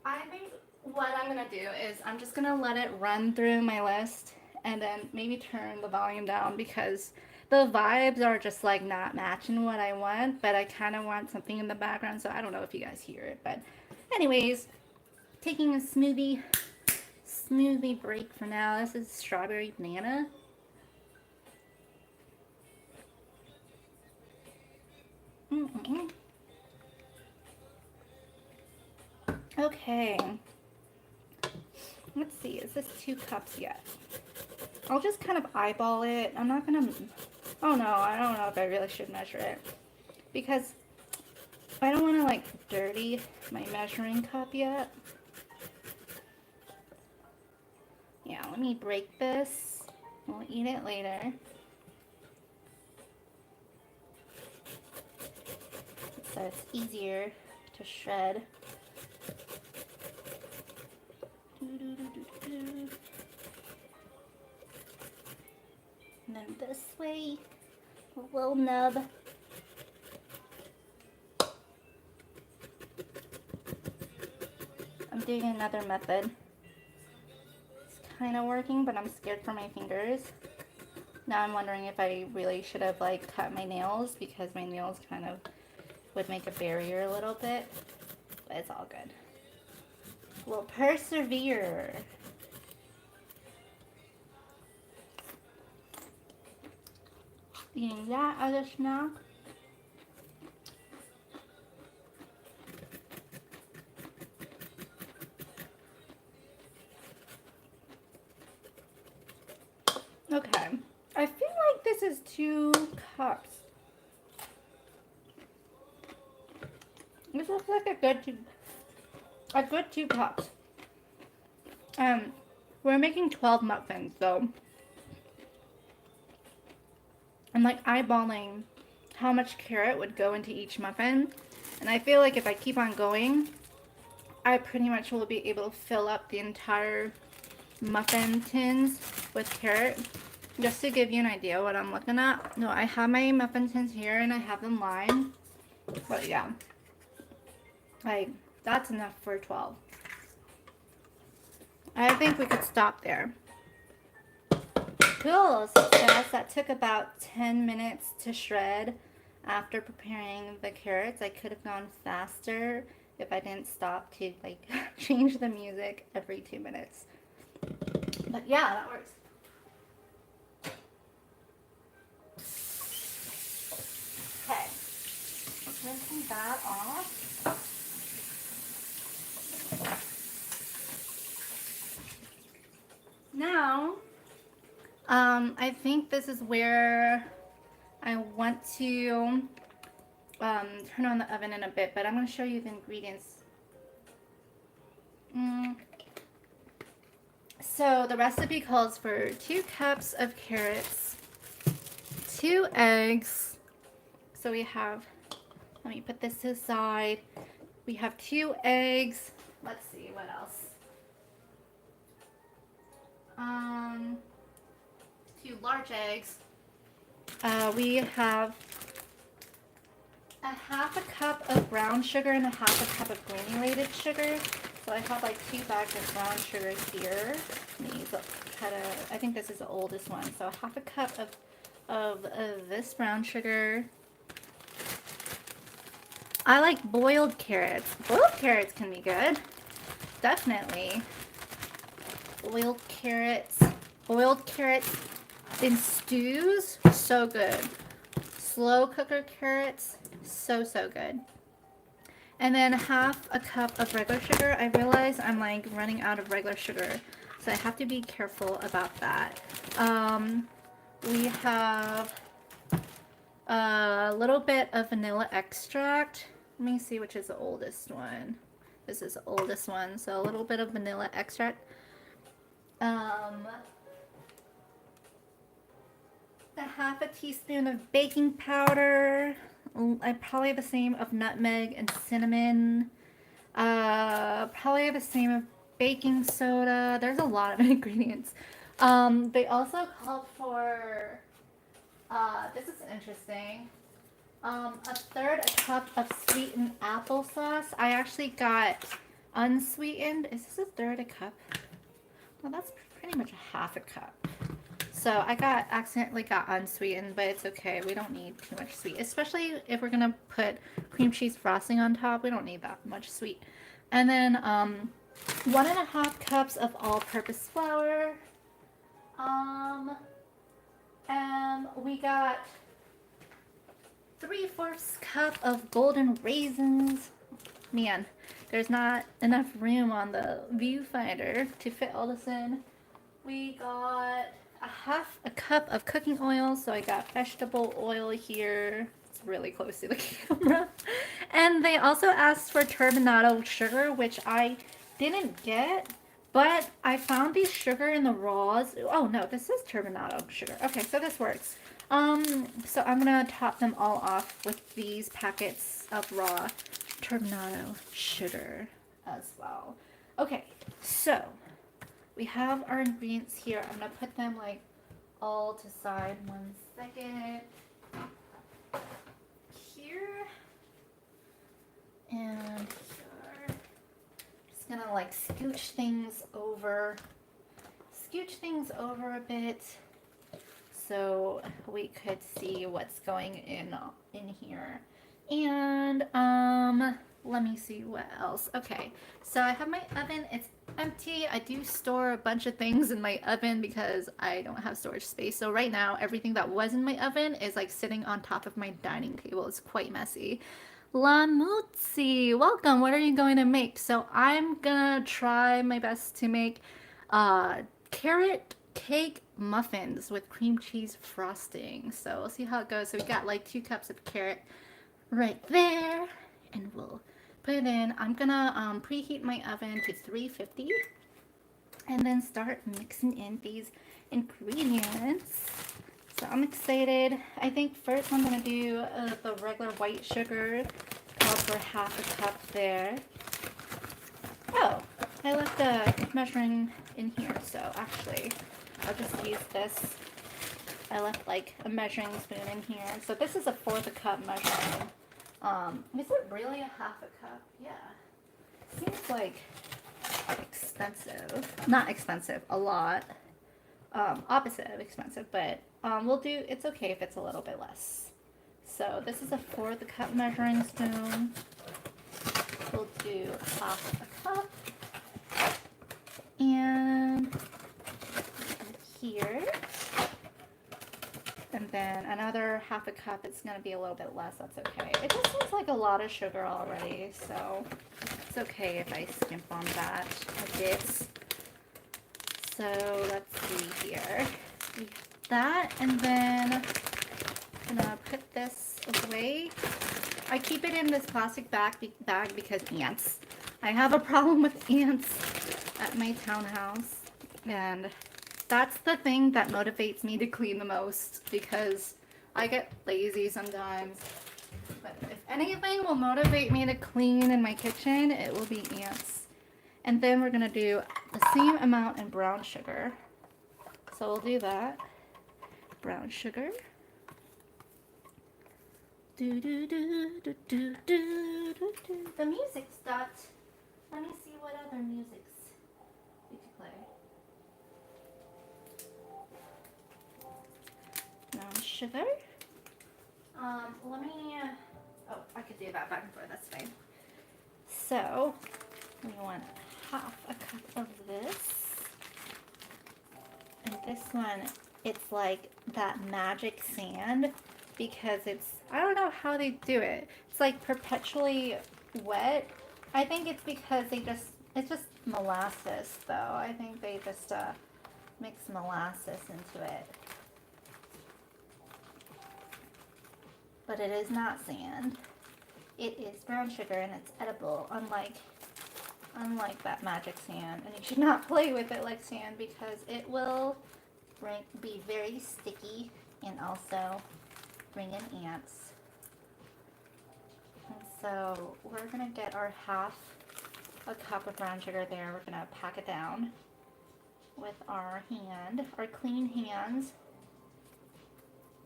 S1: I think what I'm gonna do is I'm just gonna let it run through my list and then maybe turn the volume down because the vibes are just like not matching what I want, but I kind of want something in the background, so I don't know if you guys hear it. But anyways, taking a smoothie break for now. This is strawberry banana. Mm-mm. Okay. Let's see. Is this 2 cups yet? I'll just kind of eyeball it. I'm not gonna. Oh no, I don't know if I really should measure it because I don't want to like dirty my measuring cup yet. Yeah, let me break this. We'll eat it later. So it's easier to shred. And then this way, a little nub. I'm doing another method. It's kind of working, but I'm scared for my fingers. Now I'm wondering if I really should have like cut my nails because my nails kind of would make a barrier a little bit, but it's all good. We'll persevere. Eating that as a snack. Okay, I feel like this is 2 cups. This looks like a good 2 cups. We're making 12 muffins, so I'm like eyeballing how much carrot would go into each muffin, and I feel like if I keep on going, I pretty much will be able to fill up the entire muffin tins with carrot. Just to give you an idea what I'm looking at. No, I have my muffin tins here and I have them lined, but yeah, like that's enough for 12. I think we could stop there. Cool, success. That took about 10 minutes to shred. after preparing the carrots. I could have gone faster if I didn't stop to like change the music every 2 minutes. But yeah, that works. Okay, rinsing that off. Now, I think this is where I want to turn on the oven in a bit, but I'm going to show you the ingredients. So the recipe calls for 2 cups of carrots, 2 eggs. So we have, let me put this to the side. We have 2 eggs. Let's see, what else? 2 large eggs. We have a half a cup of brown sugar and a half a cup of granulated sugar. So I have like 2 bags of brown sugar here. These kind of, I think this is the oldest one. So half a cup of this brown sugar. I like boiled carrots. Boiled carrots can be good. Definitely. Boiled carrots. Boiled carrots in stews, so good. Slow cooker carrots, so good. And then half a cup of regular sugar. I realize I'm like running out of regular sugar, so I have to be careful about that. We have a little bit of vanilla extract. Let me see which is the oldest one. This is the oldest one, so a little bit of vanilla extract. A half a teaspoon of baking powder. I probably have the same of nutmeg and cinnamon. Probably have the same of baking soda. There's a lot of ingredients. They also called for, this is interesting, a third a cup of sweetened applesauce. I actually got unsweetened. Is this a third a cup? Well, that's pretty much a half a cup. So I accidentally got unsweetened, but it's okay. We don't need too much sweet, especially if we're gonna put cream cheese frosting on top. We don't need that much sweet. And then 1.5 cups of all-purpose flour. And we got 3/4 cup of golden raisins. Man, there's not enough room on the viewfinder to fit all this in. We got a half a cup of cooking oil, so I got vegetable oil here. It's really close to the camera. And they also asked for turbinado sugar, which I didn't get, but I found these sugar in the raws. Oh no, this is turbinado sugar. Okay, so this works. So I'm gonna top them all off with these packets of raw turbinado sugar as well. Okay, so we have our ingredients here. I'm gonna put them like all to side 1 second. Here and here. Just gonna like scooch things over a bit so we could see what's going in here. And let me see what else. Okay, so I have my oven. It's empty. I do store a bunch of things in my oven because I don't have storage space. So right now, everything that was in my oven is like sitting on top of my dining table. It's quite messy. Lamutzi, welcome. What are you going to make? So I'm gonna try my best to make carrot cake muffins with cream cheese frosting. So we'll see how it goes. So we got like 2 cups of carrot right there, and we'll put it in. I'm gonna preheat my oven to 350 and then start mixing in these ingredients. So I'm excited. I think first I'm gonna do the regular white sugar. Called for half a cup there. Oh, I left the measuring in here, so actually I'll just use this. I left like a measuring spoon in here. So this is a 1/4 cup measuring. Is it really a half a cup? Yeah. Seems like expensive. Not expensive, a lot. Opposite of expensive, but we'll do, it's okay if it's a little bit less. So this is a 1/4 cup measuring spoon. We'll do 1/2 cup. And here. And then another 1/2 cup. It's going to be a little bit less. That's okay. It just seems like a lot of sugar already. So it's okay if I skimp on that a bit. So let's see here. That, and then I'm gonna put this away. I keep it in this plastic bag because ants. I have a problem with ants at my townhouse, and that's the thing that motivates me to clean the most, because I get lazy sometimes. But if anything will motivate me to clean in my kitchen, it will be ants. And then we're gonna do the same amount in brown sugar. So we'll do that. Brown sugar. Do do do do do do do do. The music stopped. Let me see what other musics we could play. Brown sugar. Let me. Oh, I could do that back and forth. That's fine. So we want 1/2 cup of this, and this one, it's like that magic sand, because it's, I don't know how they do it. It's like perpetually wet. I think it's because it's just molasses though. I think they just mix molasses into it. But it is not sand. It is brown sugar and it's edible, unlike that magic sand. And you should not play with it like sand, because it will be very sticky and also bring in ants. And so we're gonna get our 1/2 cup of brown sugar there. We're gonna pack it down with our hand, our clean hands.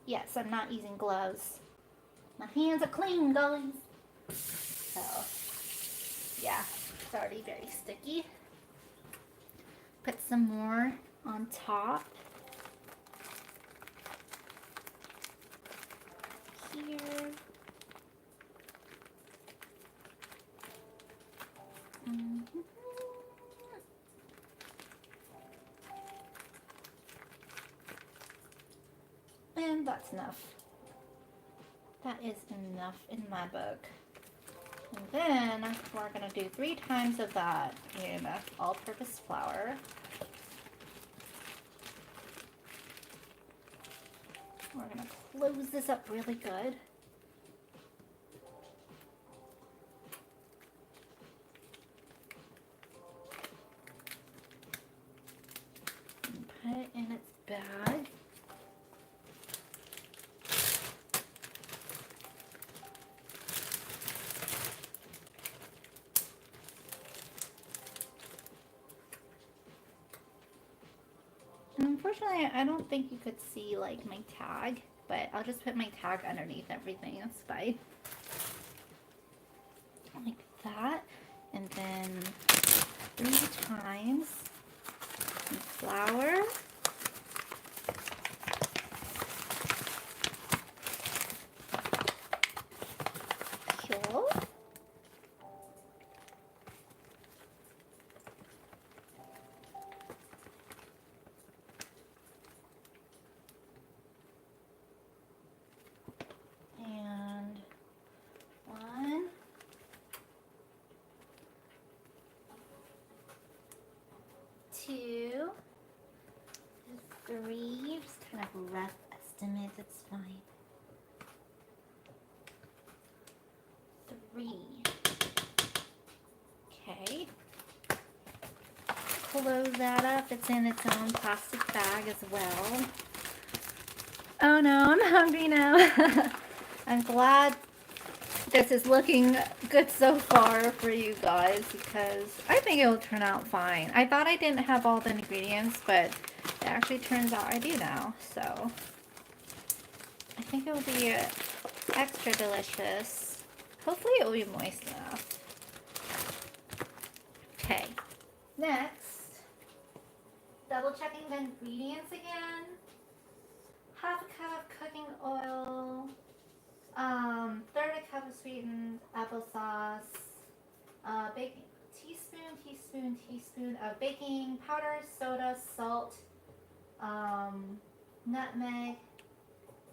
S1: Yes, I'm not using gloves. My hands are clean, guys. So, yeah, it's already very sticky. Put some more on top. Here. And that's enough. That is enough in my book. And then we're going to do 3 times of that in all-purpose flour. We're going to close this up really good. And put it in its bag. And unfortunately, I don't think you could see like my tag, but I'll just put my tag underneath everything. That's fine. Like that. And then 3 times some flour. Cool. And 1, 2, 3, just kind of rough estimate, it's fine. 3. Okay. Close that up. It's in its own plastic bag as well. Oh no, I'm hungry now. I'm glad this is looking good so far for you guys, because I think it will turn out fine. I thought I didn't have all the ingredients, but it actually turns out I do now. So I think it will be extra delicious. Hopefully it will be moist enough. Okay, next, double checking the ingredients again. 1/2 cup of cooking oil. Third a cup of sweetened applesauce. Baking teaspoon of baking powder, soda, salt, nutmeg,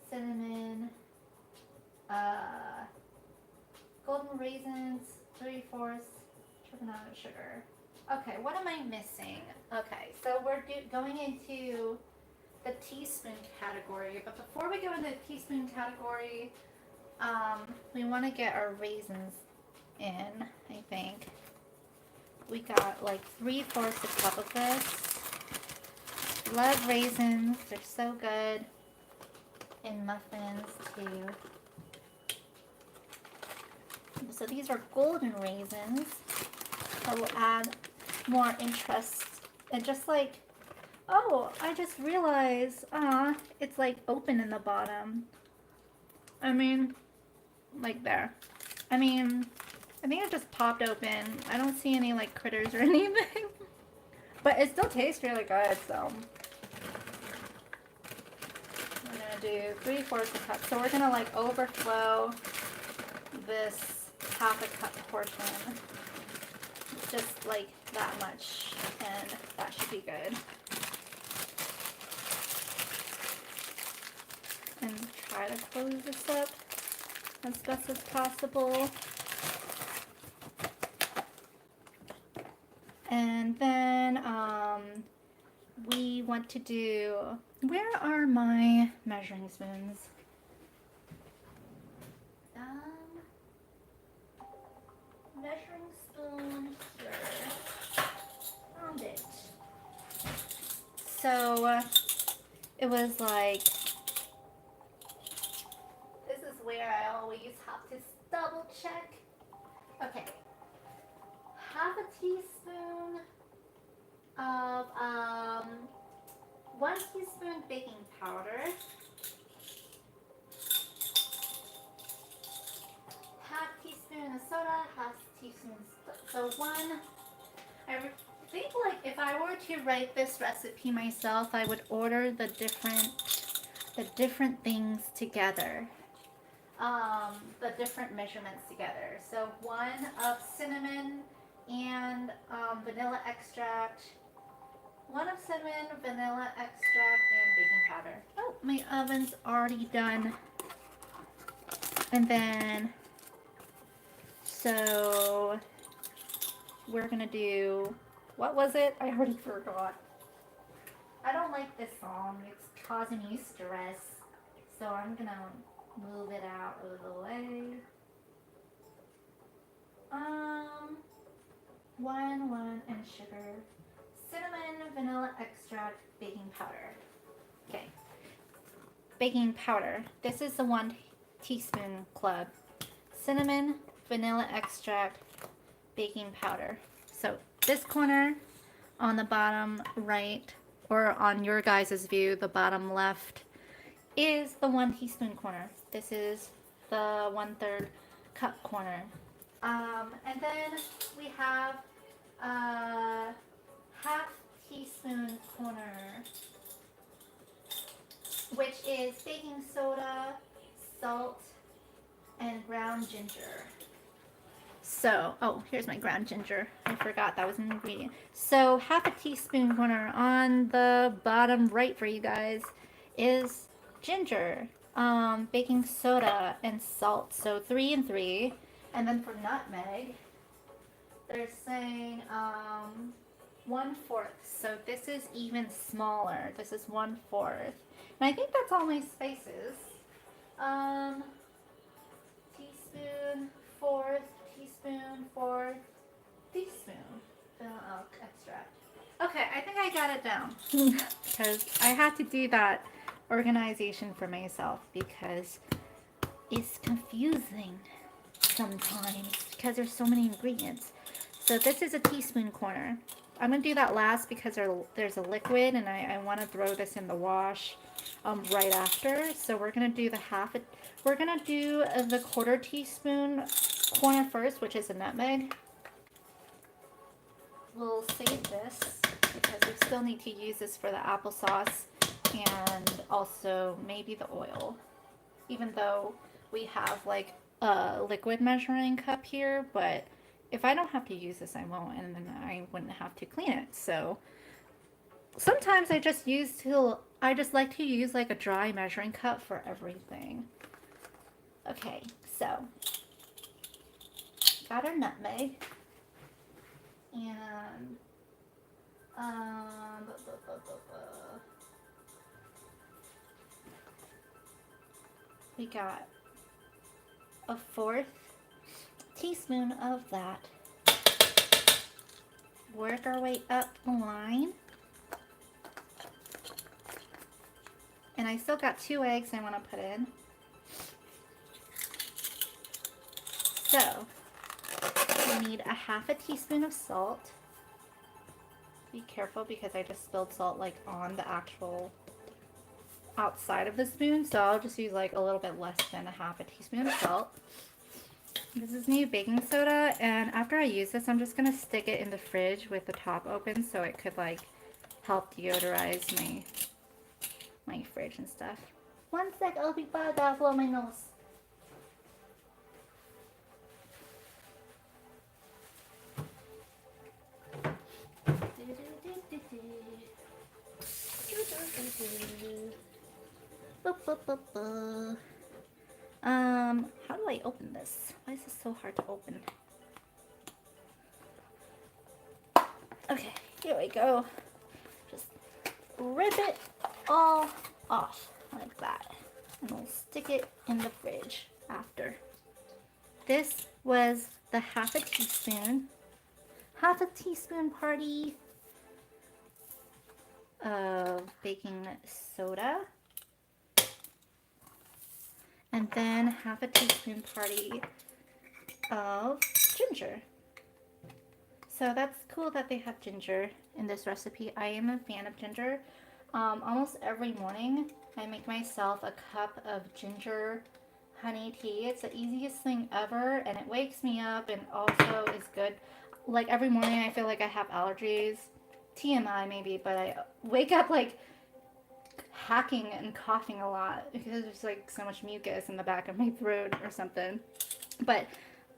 S1: cinnamon, golden raisins, 3/4 turbinado sugar. Okay, what am I missing? Okay, so we're going into the teaspoon category, but before we go into the teaspoon category, we want to get our raisins in, I think. We got like 3/4 a cup of this. Love raisins, they're so good in muffins too. So these are golden raisins that will add more interest. And just like, oh, I just realized, it's like open in the bottom. I mean, like there. I mean, I think it just popped open. I don't see any like critters or anything. But it still tastes really good, so. We're gonna do 3/4 a cup. So we're gonna like overflow this half a cup portion. Just like that much, and that should be good. And try to close this up as best as possible. And then we want to do, where are my measuring spoons? Measuring spoon here. Found it. So it was like, this is where I always have to double check. Okay. Half a teaspoon of 1 teaspoon baking powder, half teaspoon of soda, half teaspoon, so I think like if I were to write this recipe myself, I would order the different things together, the different measurements together. So 1 of cinnamon and vanilla extract, 1 of cinnamon, vanilla extract, and baking powder. Oh, my oven's already done. And then, so we're gonna do, what was it? I already forgot. I don't like this song. It's causing me stress. So I'm gonna move it out of the way. 1 and sugar, cinnamon, vanilla extract, baking powder. Okay. Baking powder. This is the 1 teaspoon club. Cinnamon, vanilla extract, baking powder. So this corner on the bottom right, or on your guys' view, the bottom left, is the 1 teaspoon corner. This is the 1/3 cup corner. And then we have half teaspoon corner, which is baking soda, salt, and ground ginger. So, oh, here's my ground ginger. I forgot that was an ingredient. So, half a teaspoon corner on the bottom right for you guys is ginger, baking soda, and salt. So, 3 and 3. And then for nutmeg, they're saying 1/4. So this is even smaller. This is 1/4. And I think that's all my spices. Teaspoon, 4th, teaspoon, 4th, teaspoon. Vanilla extract. Okay, I think I got it down. Because I had to do that organization for myself because it's confusing sometimes because there's so many ingredients. So this is a teaspoon corner. I'm going to do that last because there's a liquid and I want to throw this in the wash right after. So we're going to do we're going to do the 1/4 teaspoon corner first, which is a nutmeg. We'll save this because we still need to use this for the applesauce and also maybe the oil. Even though we have like a liquid measuring cup here, but if I don't have to use this, I won't, and then I wouldn't have to clean it. So sometimes I just like to use like a dry measuring cup for everything. Okay, so got our nutmeg, and um, we got a 1/4 teaspoon of that. Work our way up the line. And I still got 2 eggs I want to put in. So, we need a 1/2 teaspoon of salt. Be careful because I just spilled salt like on the actual outside of the spoon. So I'll just use like a little bit less than a 1/2 teaspoon of salt. This is new baking soda, and after I use this, I'm just going to stick it in the fridge with the top open so it could like help deodorize my fridge and stuff. 1 sec, I'll be back. I'll blow my nose. How do I open this? Why is this so hard to open? Okay, here we go. Just rip it all off like that. And we'll stick it in the fridge after. This was the 1/2 teaspoon. 1/2 teaspoon party of baking soda. And then 1/2 teaspoon party of ginger. So that's cool that they have ginger in this recipe. I am a fan of ginger. Almost every morning I make myself a cup of ginger honey tea. It's the easiest thing ever, and it wakes me up and also is good. Like every morning I feel like I have allergies. TMI maybe, but I wake up like hacking and coughing a lot because there's like so much mucus in the back of my throat or something. But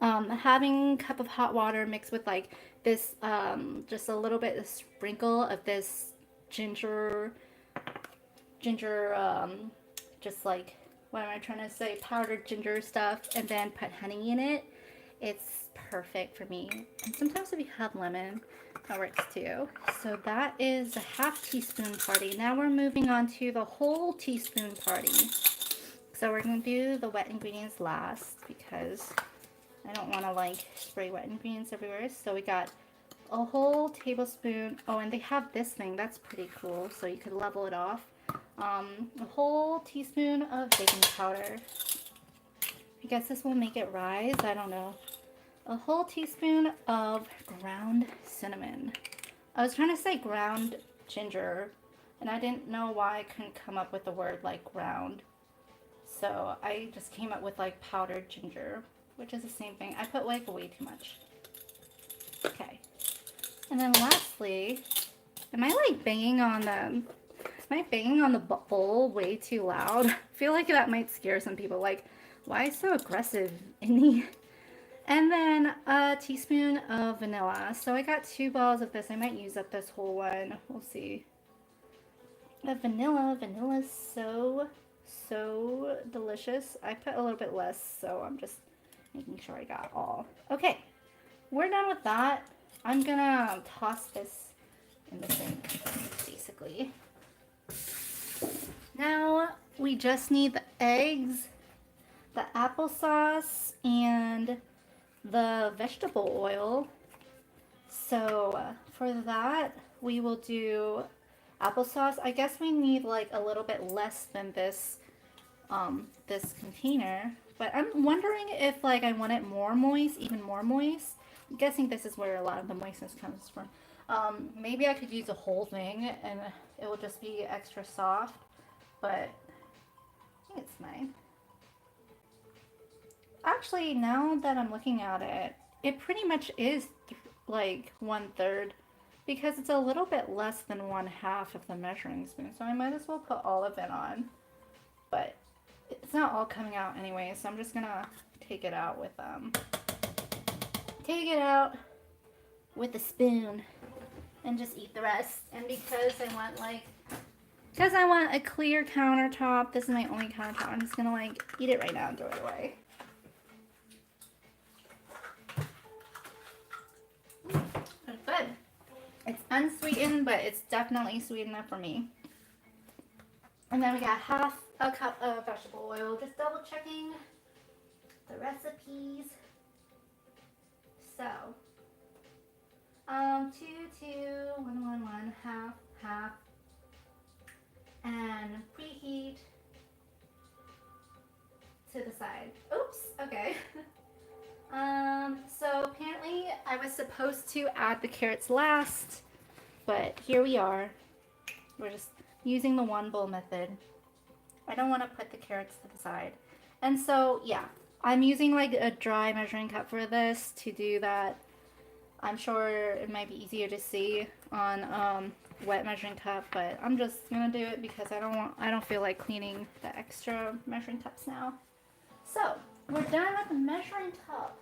S1: having a cup of hot water mixed with like this just a little bit, a sprinkle of this ginger just like, what am I trying to say, powdered ginger stuff, and then put honey in it, it's perfect for me. And sometimes if you have lemon, that works too. So that is a 1/2 teaspoon party. Now we're moving on to the whole teaspoon party. So we're going to do the wet ingredients last because I don't want to like spray wet ingredients everywhere. So we got a whole tablespoon. Oh, and they have this thing. That's pretty cool. So you could level it off. A whole teaspoon of baking powder. I guess this will make it rise. I don't know. A whole teaspoon of ground cinnamon. I was trying to say ground ginger, and I didn't know why I couldn't come up with the word like ground. So I just came up with like powdered ginger, which is the same thing. I put like way too much. Okay. And then lastly, am I like banging on the bowl way too loud? I feel like that might scare some people. Like, why so aggressive in the... And then a teaspoon of vanilla. So I got 2 balls of this. I might use up this whole one. We'll see. The vanilla. Vanilla's so delicious. I put a little bit less, so I'm just making sure I got all. Okay, we're done with that. I'm gonna toss this in the sink, basically. Now we just need the eggs, the applesauce, and the vegetable oil. So for that, we will do applesauce. I guess we need like a little bit less than this this container, but I'm wondering if like I want it more moist, even more moist. I'm guessing this is where a lot of the moistness comes from. Maybe I could use the whole thing and it will just be extra soft, but I think it's fine. Actually, now that I'm looking at it, it pretty much is like 1/3 because it's a little bit less than 1/2 of the measuring spoon. So I might as well put all of it on. But It's not all coming out anyway, so I'm just gonna take it out with a spoon and just eat the rest. And because I want a clear countertop, this is my only countertop, I'm just gonna like eat it right now and throw it away. It's good. It's unsweetened, but it's definitely sweet enough for me. And then we got half a cup of vegetable oil, just double checking the recipes. So, 2, 2, 1, 1, 1, half, and preheat to the side. Oops, okay. So apparently I was supposed to add the carrots last, but here we are. We're just using the one bowl method. I don't want to put the carrots to the side. And so, yeah, I'm using like a dry measuring cup for this to do that. I'm sure it might be easier to see on wet measuring cup, but I'm just gonna do it because I don't feel like cleaning the extra measuring cups now. So we're done with the measuring cup,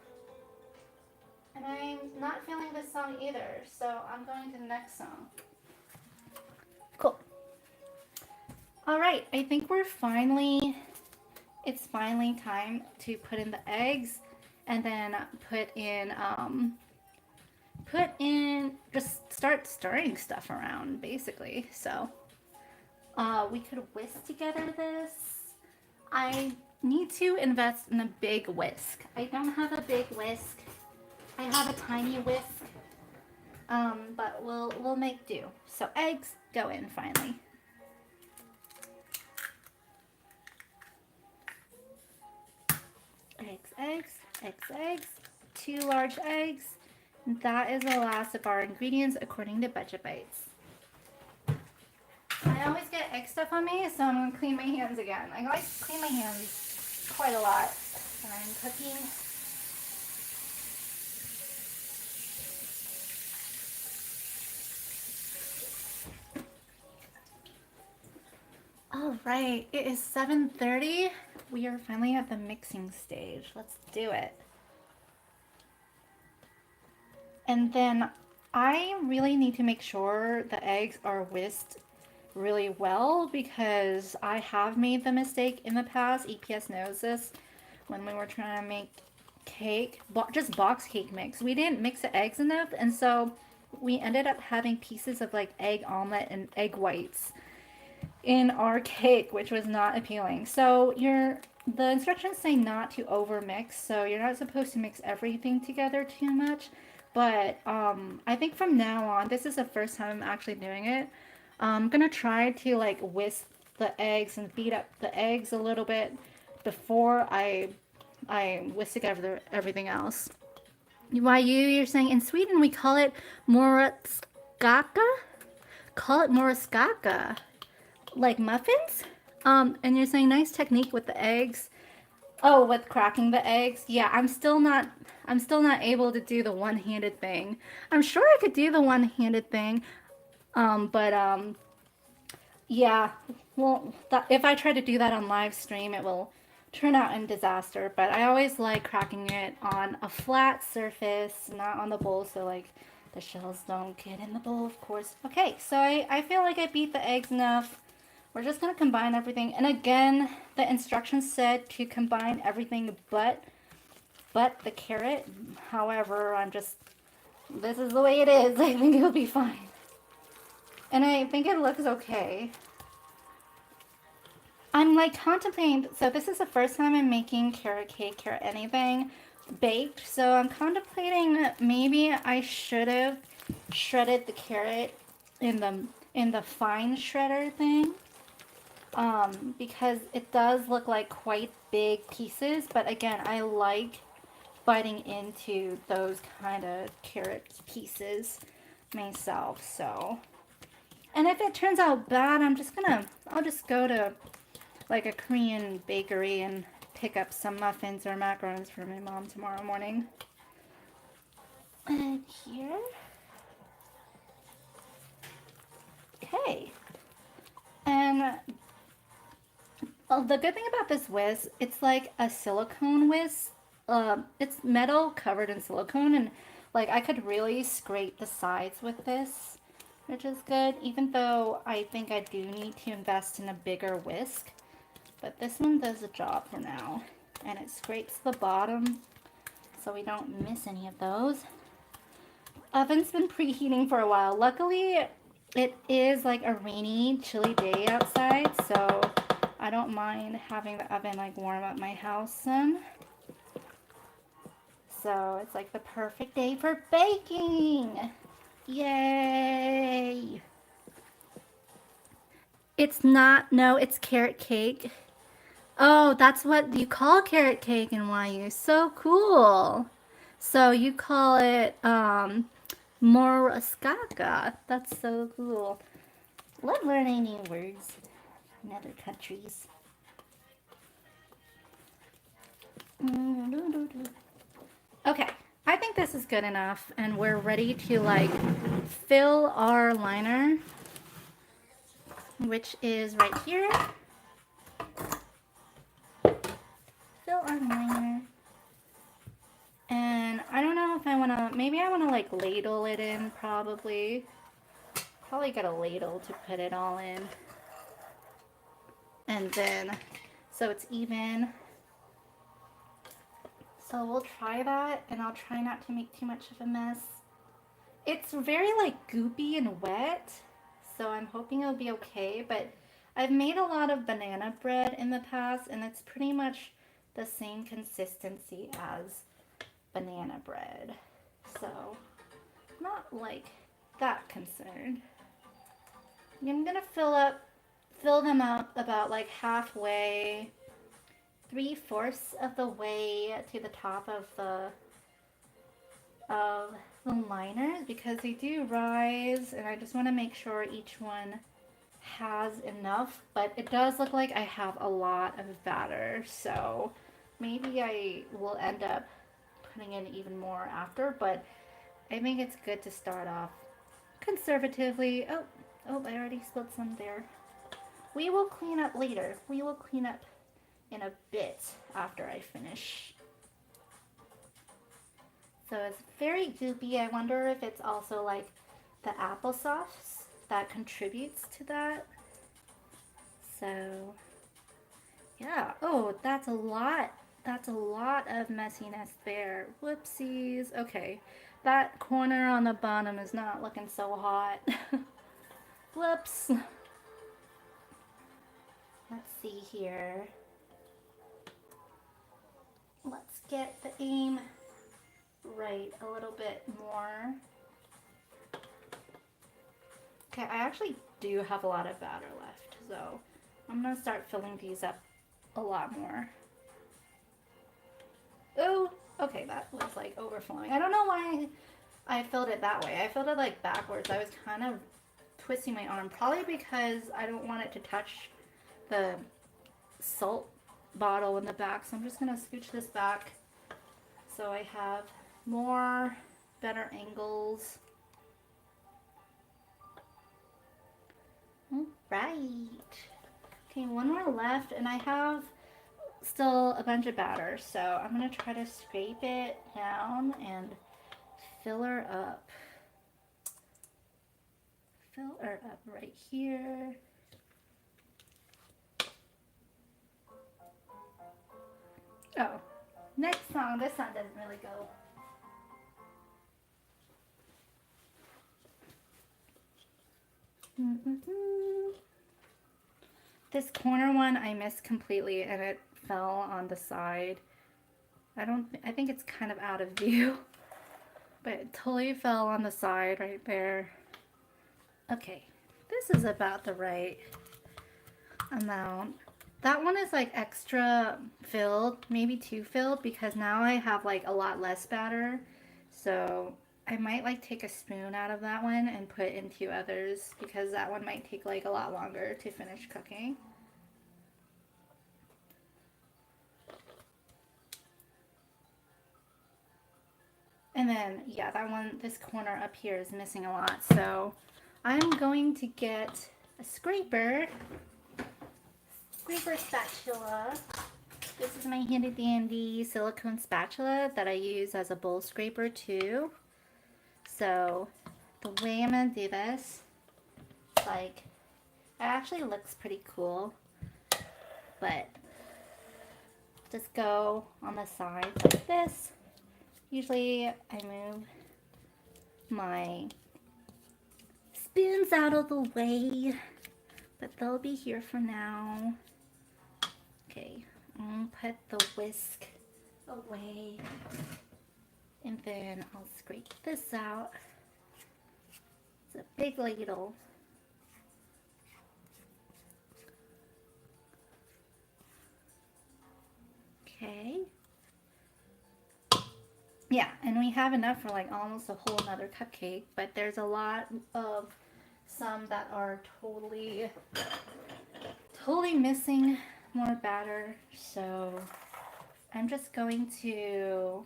S1: and I'm not feeling this song either, so I'm going to the next song. Cool. All right, I think it's finally time to put in the eggs, and then just start stirring stuff around, basically. So we could whisk together this. I need to invest in a big whisk. I don't have a big whisk. I have a tiny whisk, but we'll make do. So eggs go in finally. Eggs. 2 large eggs. That is the last of our ingredients according to Budget Bytes. I always get egg stuff on me, so I'm going to clean my hands again. I like to clean my hands quite a lot when I'm cooking. All right, it is 7:30. We are finally at the mixing stage. Let's do it. And then I really need to make sure the eggs are whisked really well because I have made the mistake in the past. EPS knows this. When we were trying to make cake, just box cake mix, we didn't mix the eggs enough, and so we ended up having pieces of like egg omelet and egg whites in our cake, which was not appealing. So the instructions say not to over mix, so you're not supposed to mix everything together too much. But I think from now on, this is the first time I'm actually doing it. I'm gonna try to like whisk the eggs and beat up the eggs a little bit before I whisk together everything else. Why you're saying in Sweden we call it morotskaka? Call it morotskaka. Like muffins? And you're saying nice technique with the eggs. Oh, with cracking the eggs? Yeah, I'm still not able to do the one-handed thing. I'm sure I could do the one-handed thing. Yeah, well, if I try to do that on live stream, it will turn out in disaster. But I always like cracking it on a flat surface, not on the bowl, so like the shells don't get in the bowl, of course. Okay, so I feel like I beat the eggs enough. We're just going to combine everything. And again, the instructions said to combine everything but the carrot. However, this is the way it is. I think it'll be fine. And I think it looks okay. I'm like contemplating, so this is the first time I'm making carrot cake or anything baked. So I'm contemplating maybe I should have shredded the carrot in the fine shredder thing. Because it does look like quite big pieces, but again, I like biting into those kind of carrot pieces myself, so. And if it turns out bad, I'll just go to like a Korean bakery and pick up some muffins or macarons for my mom tomorrow morning. And here. Okay. And Well, the good thing about this whisk, it's like a silicone whisk. It's metal covered in silicone, and like I could really scrape the sides with this, which is good, even though I think I do need to invest in a bigger whisk. But this one does the job for now, and it scrapes the bottom so we don't miss any of those. Oven's been preheating for a while. Luckily, it is like a rainy, chilly day outside, so I don't mind having the oven like warm up my house some. So it's like the perfect day for baking. Yay! It's not, no, it's carrot cake. Oh, that's what you call carrot cake in YU. So cool. So you call it morascaca. That's so cool. Love learning new words in other countries. Okay, I think this is good enough, and we're ready to like fill our liner, which is right here. Fill our liner. And I don't know if I want to, maybe I want to like ladle it in probably. Probably get a ladle to put it all in. And then, so it's even. So we'll try that, and I'll try not to make too much of a mess. It's very like goopy and wet, so I'm hoping it'll be okay, but I've made a lot of banana bread in the past, and it's pretty much the same consistency as banana bread. So, not like that concerned. I'm gonna fill them up about like halfway, 3/4 of the way to the top of the liners, because they do rise, and I just want to make sure each one has enough. But it does look like I have a lot of batter, so maybe I will end up putting in even more after, but I think it's good to start off conservatively. Oh, I already spilled some there. We will clean up later. We will clean up in a bit after I finish. So it's very goopy. I wonder if it's also like the applesauce that contributes to that. So yeah. Oh, that's a lot. That's a lot of messiness there. Whoopsies. Okay. That corner on the bottom is not looking so hot. Whoops. Let's see here. Let's get the aim right a little bit more. Okay, I actually do have a lot of batter left, so I'm gonna start filling these up a lot more. Oh, okay, that was like overflowing. I don't know why I filled it that way. I filled it like backwards. I was kind of twisting my arm, probably because I don't want it to touch the salt bottle in the back. So I'm just gonna scooch this back so I have more better angles. All right. Okay, one more left, and I have still a bunch of batter, so I'm gonna try to scrape it down and fill her up. Fill her up right here. Oh, next song. This song doesn't really go. This corner one I missed completely, and it fell on the side. I think it's kind of out of view, but it totally fell on the side right there. Okay, this is about the right amount. That one is like extra filled, maybe too filled, because now I have like a lot less batter. So I might like take a spoon out of that one and put into others, because that one might take like a lot longer to finish cooking. And then, yeah, that one, this corner up here is missing a lot. So I'm going to get a scraper scraper spatula. This is my handy dandy silicone spatula that I use as a bowl scraper too. So the way I'm gonna do this, like, it actually looks pretty cool, but just go on the side like this. Usually I move my spoons out of the way, but they'll be here for now. Okay, I'll put the whisk away, and then I'll scrape this out. It's a big ladle. Okay. Yeah, and we have enough for like almost a whole another cupcake, but there's a lot of some that are totally missing more batter. So I'm just going to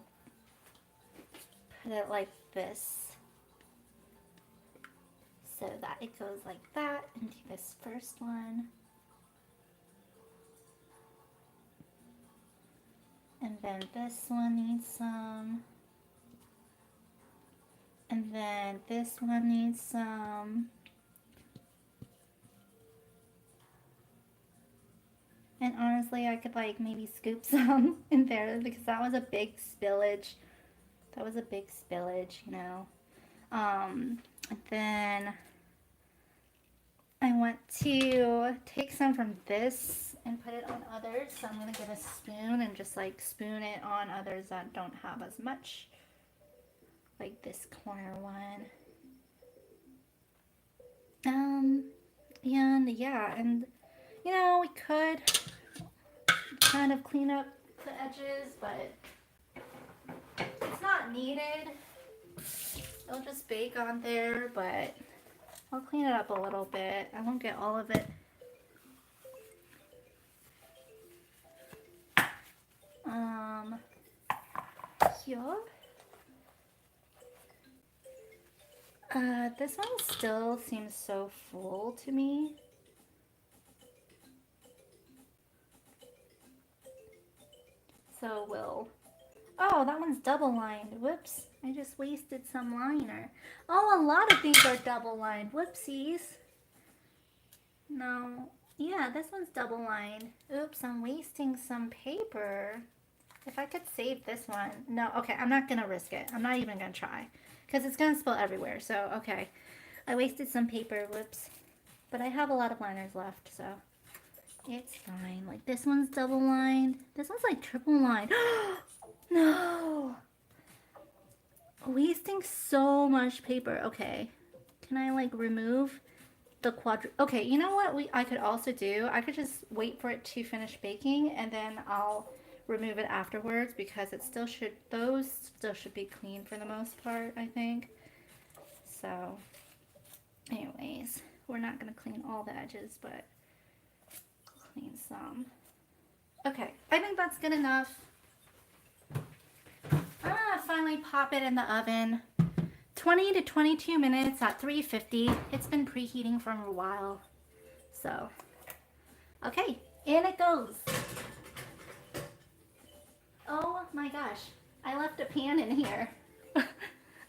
S1: put it like this so that it goes like that into this first one. And then this one needs some. And then this one needs some. And honestly, I could like maybe scoop some in there because that was a big spillage. That was a big spillage, you know. And then I want to take some from this and put it on others. So I'm going to get a spoon and just like spoon it on others that don't have as much. Like this corner one. And yeah, and you know, we could kind of clean up the edges, but it's not needed. It'll just bake on there, but I'll clean it up a little bit. I won't get all of it. Here. This one still seems so full to me. So oh, that one's double lined. Whoops, I just wasted some liner. Oh, a lot of these are double lined. Whoopsies. No, yeah, this one's double lined. Oops, I'm wasting some paper. If I could save this one. No, okay, I'm not gonna risk it. I'm not even gonna try. Because it's going to spill everywhere. So, okay. I wasted some paper. Whoops. But I have a lot of liners left. So, it's fine. Like, this one's double lined. This one's like triple lined. No! Wasting so much paper. Okay. Can I, like, remove the Okay, you know what I could also do? I could just wait for it to finish baking. And then I'll remove it afterwards because those still should be clean for the most part, I think. So anyways, we're not going to clean all the edges, but clean some. Okay, I think that's good enough. I'm going to finally pop it in the oven. 20 to 22 minutes at 350. It's been preheating for a while. So, okay, in it goes. Oh my gosh, I left a pan in here.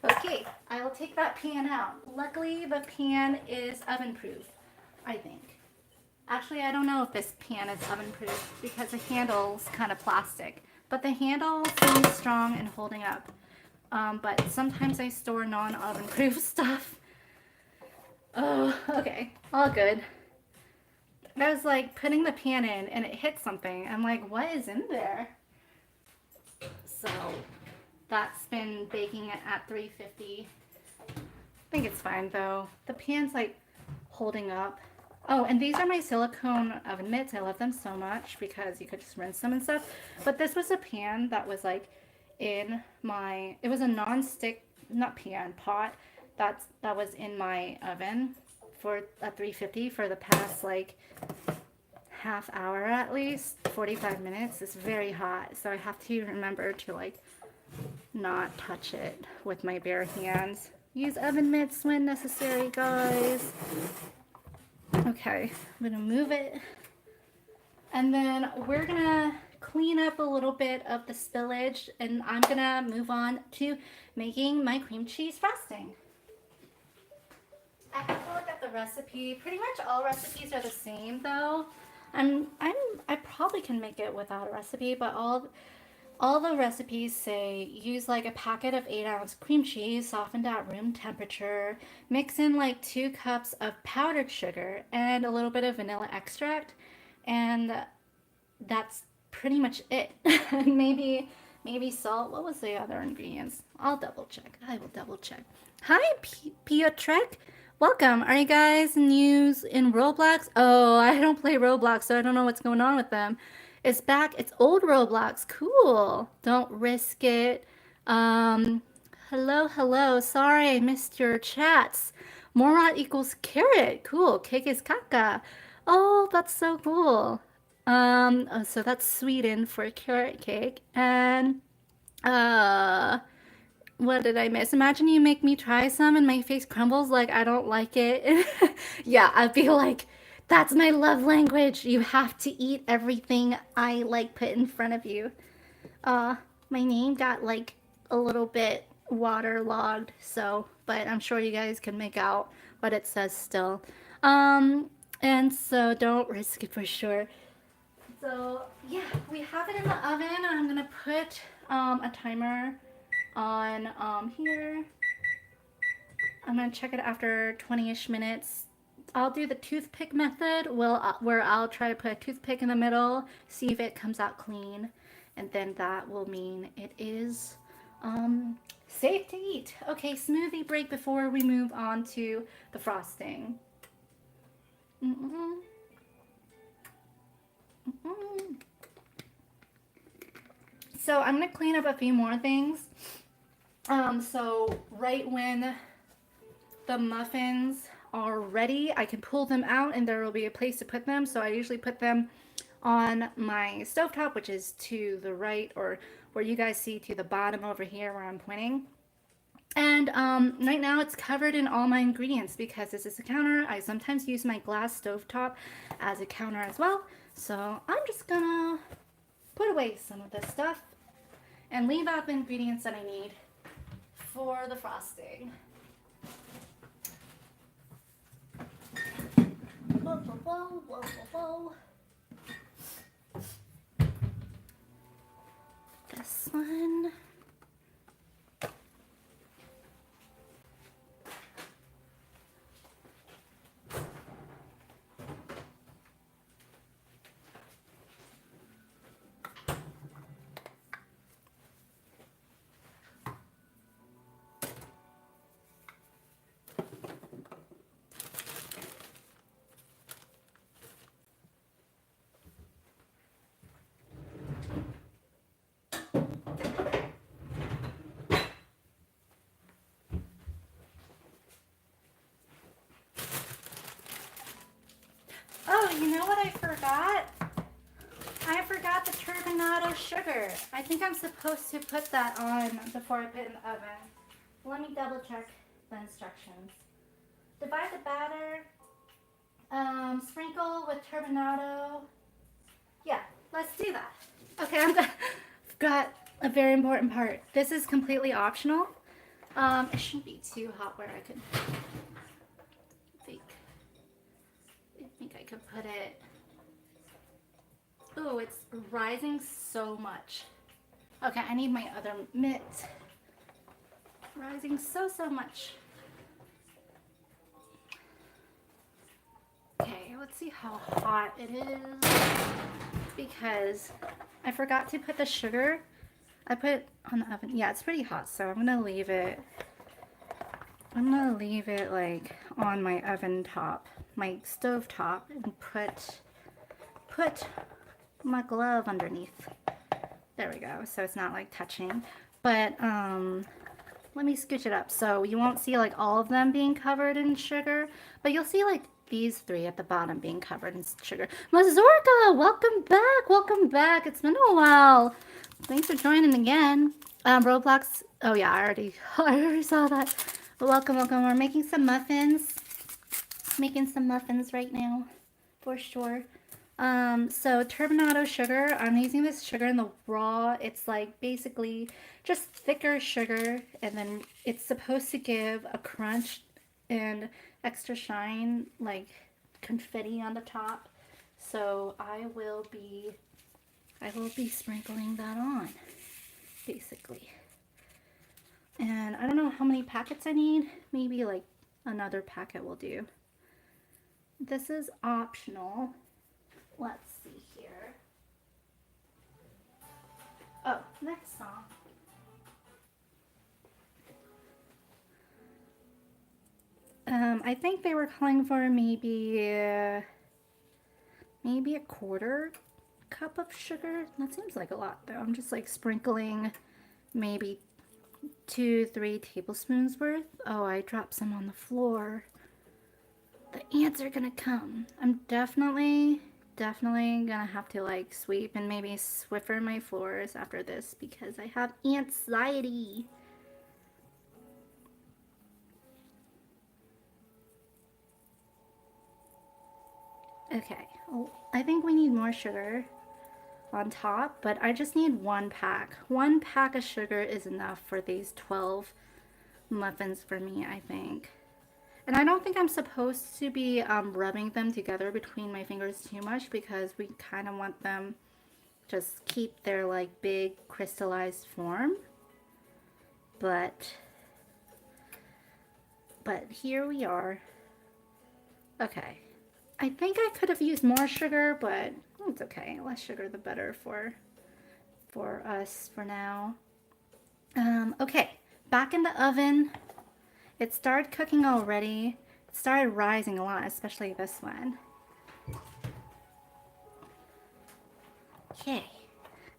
S1: Okay, I will take that pan out. Luckily, the pan is oven proof, I think. Actually, I don't know if this pan is oven proof because the handle's kind of plastic. But the handle seems strong and holding up. But sometimes I store non-oven proof stuff. Oh, okay, all good. I was like putting the pan in and it hit something. I'm like, what is in there? So that's been baking it at 350. I think it's fine though. The pan's like holding up. Oh, and these are my silicone oven mitts. I love them so much because you could just rinse them and stuff. But this was a pan that was like in my, it was a non-stick, not pan, pot that was in my oven for a 350 for the past like half hour at least, 45 minutes. It's very hot, so I have to remember to like not touch it with my bare hands. Use oven mitts when necessary, guys. Okay, I'm gonna move it And then we're gonna clean up a little bit of the spillage, and I'm gonna move on to making my cream cheese frosting. I have to look at the recipe. Pretty much all recipes are the same though. I probably can make it without a recipe, but all the recipes say use like a packet of 8-ounce cream cheese softened at room temperature, mix in like 2 cups of powdered sugar and a little bit of vanilla extract, and that's pretty much it. Maybe salt. What was the other ingredients? I'll double check. I will double check. Hi, Piotrek. Welcome. Are you guys new in Roblox? Oh, I don't play Roblox, so I don't know what's going on with them. It's back. It's old Roblox. Cool. Don't risk it. Hello. Sorry I missed your chats. Morat equals carrot. Cool. Cake is caca. Oh, that's so cool. So that's Sweden for carrot cake. And what did I miss? Imagine you make me try some and my face crumbles like I don't like it. Yeah, I feel like that's my love language. You have to eat everything I like put in front of you. Uh, my name got like a little bit waterlogged, so, but I'm sure you guys can make out what it says still. And so don't risk it for sure. So yeah, we have it in the oven. I'm gonna put a timer on here. I'm gonna check it after 20-ish minutes. I'll do the toothpick method, where I'll try to put a toothpick in the middle, see if it comes out clean, and then that will mean it is safe to eat. Okay, smoothie break before we move on to the frosting. So I'm gonna clean up a few more things. So right when the muffins are ready, I can pull them out and there will be a place to put them. So I usually put them on my stovetop, which is to the right, or where you guys see to the bottom over here where I'm pointing. And right now it's covered in all my ingredients because this is a counter. I sometimes use my glass stovetop as a counter as well. So I'm just gonna put away some of this stuff and leave out the ingredients that I need for the frosting. Whoa. This one. Oh, you know what I forgot? I forgot the turbinado sugar. I think I'm supposed to put that on before I put it in the oven. Let me double check the instructions. Divide the batter, sprinkle with turbinado. Yeah, let's do that. Okay, I've got a very important part. This is completely optional. It shouldn't be too hot where I could I think I could put it. Oh, it's rising so much. Okay, I need my other mitt. Rising so much. Okay, let's see how hot it is. Because I forgot to put the sugar. I put it on the oven. Yeah, it's pretty hot, so I'm gonna leave it. I'm gonna leave it like on my oven top, my stove top, and put my glove underneath. There we go. So it's not like touching. But let me scooch it up so you won't see like all of them being covered in sugar, but you'll see like these three at the bottom being covered in sugar. Mazorka, welcome back. Welcome back. It's been a while. Thanks for joining again. Roblox. Oh yeah, I already saw that. Welcome. We're making some muffins. Making some muffins right now, for sure. So turbinado sugar, I'm using this sugar in the raw. It's like basically just thicker sugar, and then it's supposed to give a crunch and extra shine, like confetti on the top. So I will be sprinkling that on, basically. And I don't know how many packets I need. Maybe like another packet will do. This is optional. Let's see here. Oh, next song. I think they were calling for maybe a quarter cup of sugar. That seems like a lot though. I'm just like sprinkling maybe 2-3 tablespoons worth. Oh, I dropped some on the floor. The ants are gonna come. I'm definitely gonna have to like sweep and maybe Swiffer my floors after this because I have anxiety. Okay, well, I think we need more sugar on top, but I just need one pack. One pack of sugar is enough for these 12 muffins for me, I think. And I don't think I'm supposed to be rubbing them together between my fingers too much because we kind of want them just keep their like big crystallized form. But here we are. Okay. I think I could have used more sugar, but it's okay. Less sugar the better for us for now. Okay, back in the oven. It started cooking already. It started rising a lot, especially this one. Okay,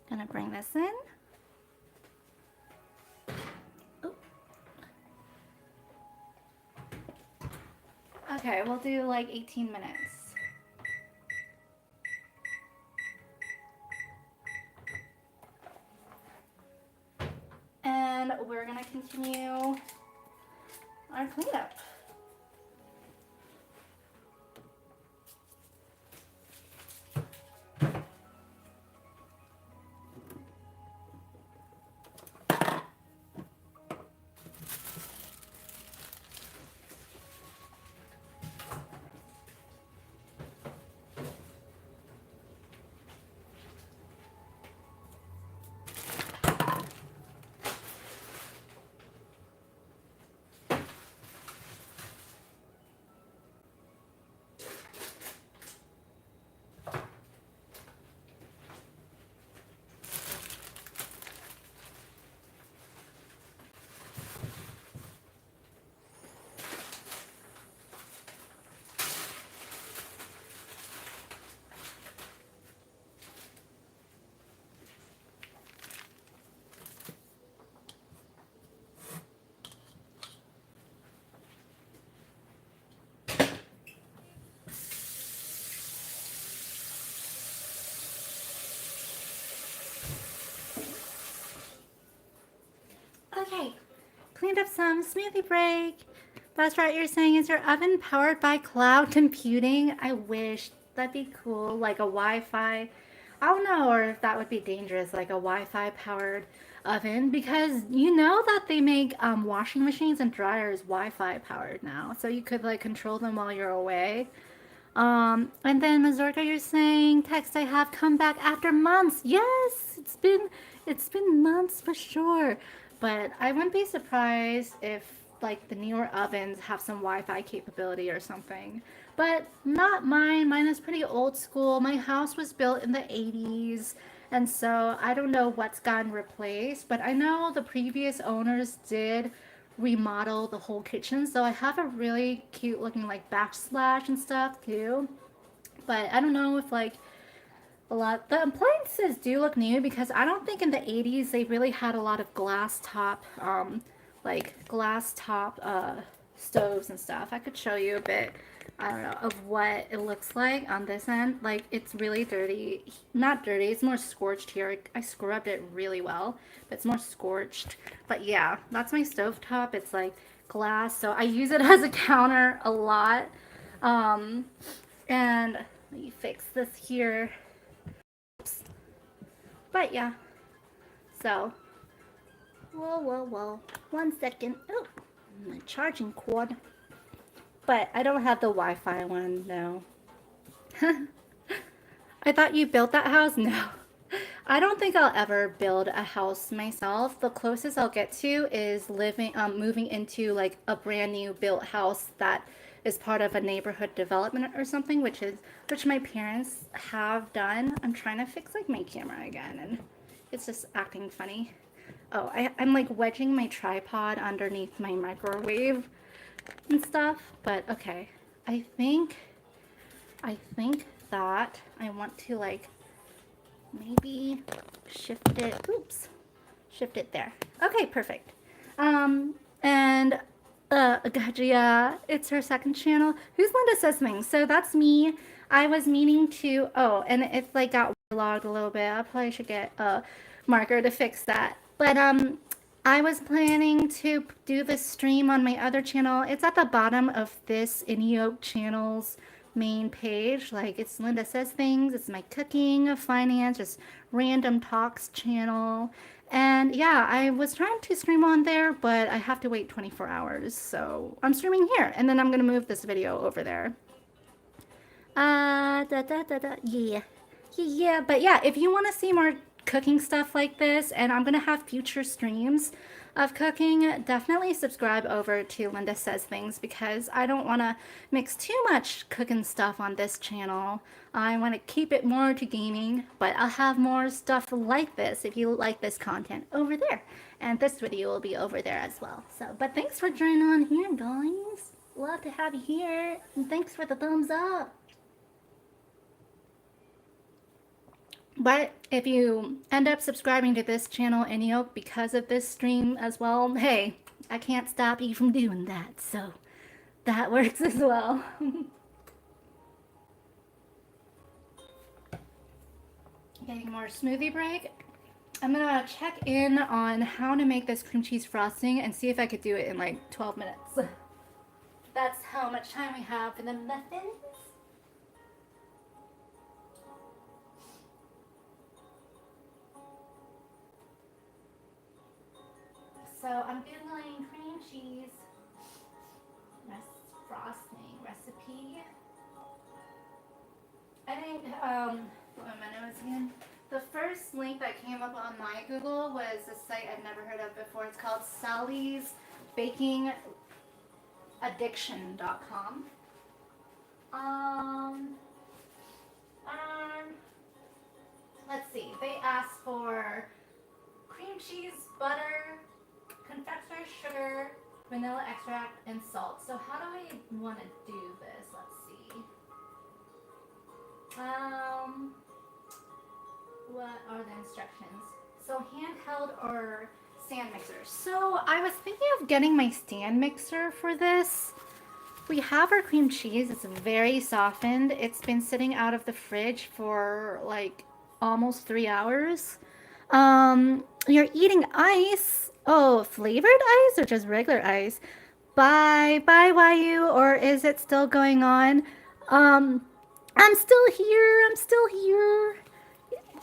S1: gonna bring this in. Ooh. Okay, we'll do like 18 minutes. And we're gonna continue our cleanup. Okay, cleaned up some smoothie break. That's right, you're saying, is your oven powered by cloud computing? I wish. That'd be cool. Like a Wi-Fi. I don't know, or if that would be dangerous, like a Wi-Fi powered oven, because you know that they make washing machines and dryers Wi-Fi powered now. So you could like control them while you're away. And then Mazorka, you're saying text I have come back after months. Yes, it's been months for sure. But I wouldn't be surprised if like the newer ovens have some Wi-Fi capability or something. But not mine. Mine is pretty old school. My house was built in the 80s. And so I don't know what's gotten replaced, but I know the previous owners did remodel the whole kitchen. So I have a really cute looking like backsplash and stuff too. But I don't know if like a lot the appliances do look new because I don't think in the 80s they really had a lot of glass top stoves and stuff. I could show you a bit, I don't know, of what it looks like on this end. Like it's really dirty. Not dirty, it's more scorched here. I scrubbed it really well, but it's more scorched. But yeah, that's my stove top. It's like glass, so I use it as a counter a lot. Um and Let me fix this here. Oops. But yeah, so, whoa. 1 second. Oh, my charging cord. But I don't have the Wi-Fi one, no. I thought you built that house? No. I don't think I'll ever build a house myself. The closest I'll get to is moving into like a brand new built house that is part of a neighborhood development or something, which my parents have done. I'm trying to fix like my camera again, and it's just acting funny. Oh, I'm like wedging my tripod underneath my microwave and stuff, but okay. I think that I want to like maybe shift it. Oops, shift it there. Okay, perfect. And gotcha, yeah, it's her second channel. Who's Linda Says Things? So that's me. I was meaning to, oh, and it's like got logged a little bit. I probably should get a marker to fix that. But I was planning to do the stream on my other channel. It's at the bottom of this Inio channel's main page. Like, it's Linda Says Things. It's my cooking, finance, just random talks channel. And yeah, I was trying to stream on there, but I have to wait 24 hours. So I'm streaming here, and then I'm going to move this video over there. Yeah. Yeah, but yeah, if you want to see more cooking stuff like this, and I'm gonna have future streams of cooking, definitely subscribe over to Linda Says Things, because I don't want to mix too much cooking stuff on this channel. I want to keep it more to gaming, but I'll have more stuff like this if you like this content over there, and this video will be over there as well. So, but thanks for joining on here, guys. Love to have you here, and thanks for the thumbs up. But if you end up subscribing to this channel anyhow because of this stream as well, hey, I can't stop you from doing that, so that works as well. Getting more smoothie break. I'm gonna check in on how to make this cream cheese frosting and see if I could do it in like 12 minutes. That's how much time we have for the muffins. So I'm googling cream cheese frosting recipe. I think what am my nose again? The first link that came up on my Google was a site I've never heard of before. It's called Sally's Baking Addiction.com. Let's see. They asked for cream cheese, butter, confectioner's sugar, vanilla extract, and salt. So how do I want to do this? Let's see. What are the instructions? So handheld or stand mixer. So I was thinking of getting my stand mixer for this. We have our cream cheese. It's very softened. It's been sitting out of the fridge for like almost 3 hours. You're eating ice. Oh, flavored ice or just regular ice? Bye, YU, or is it still going on? I'm still here.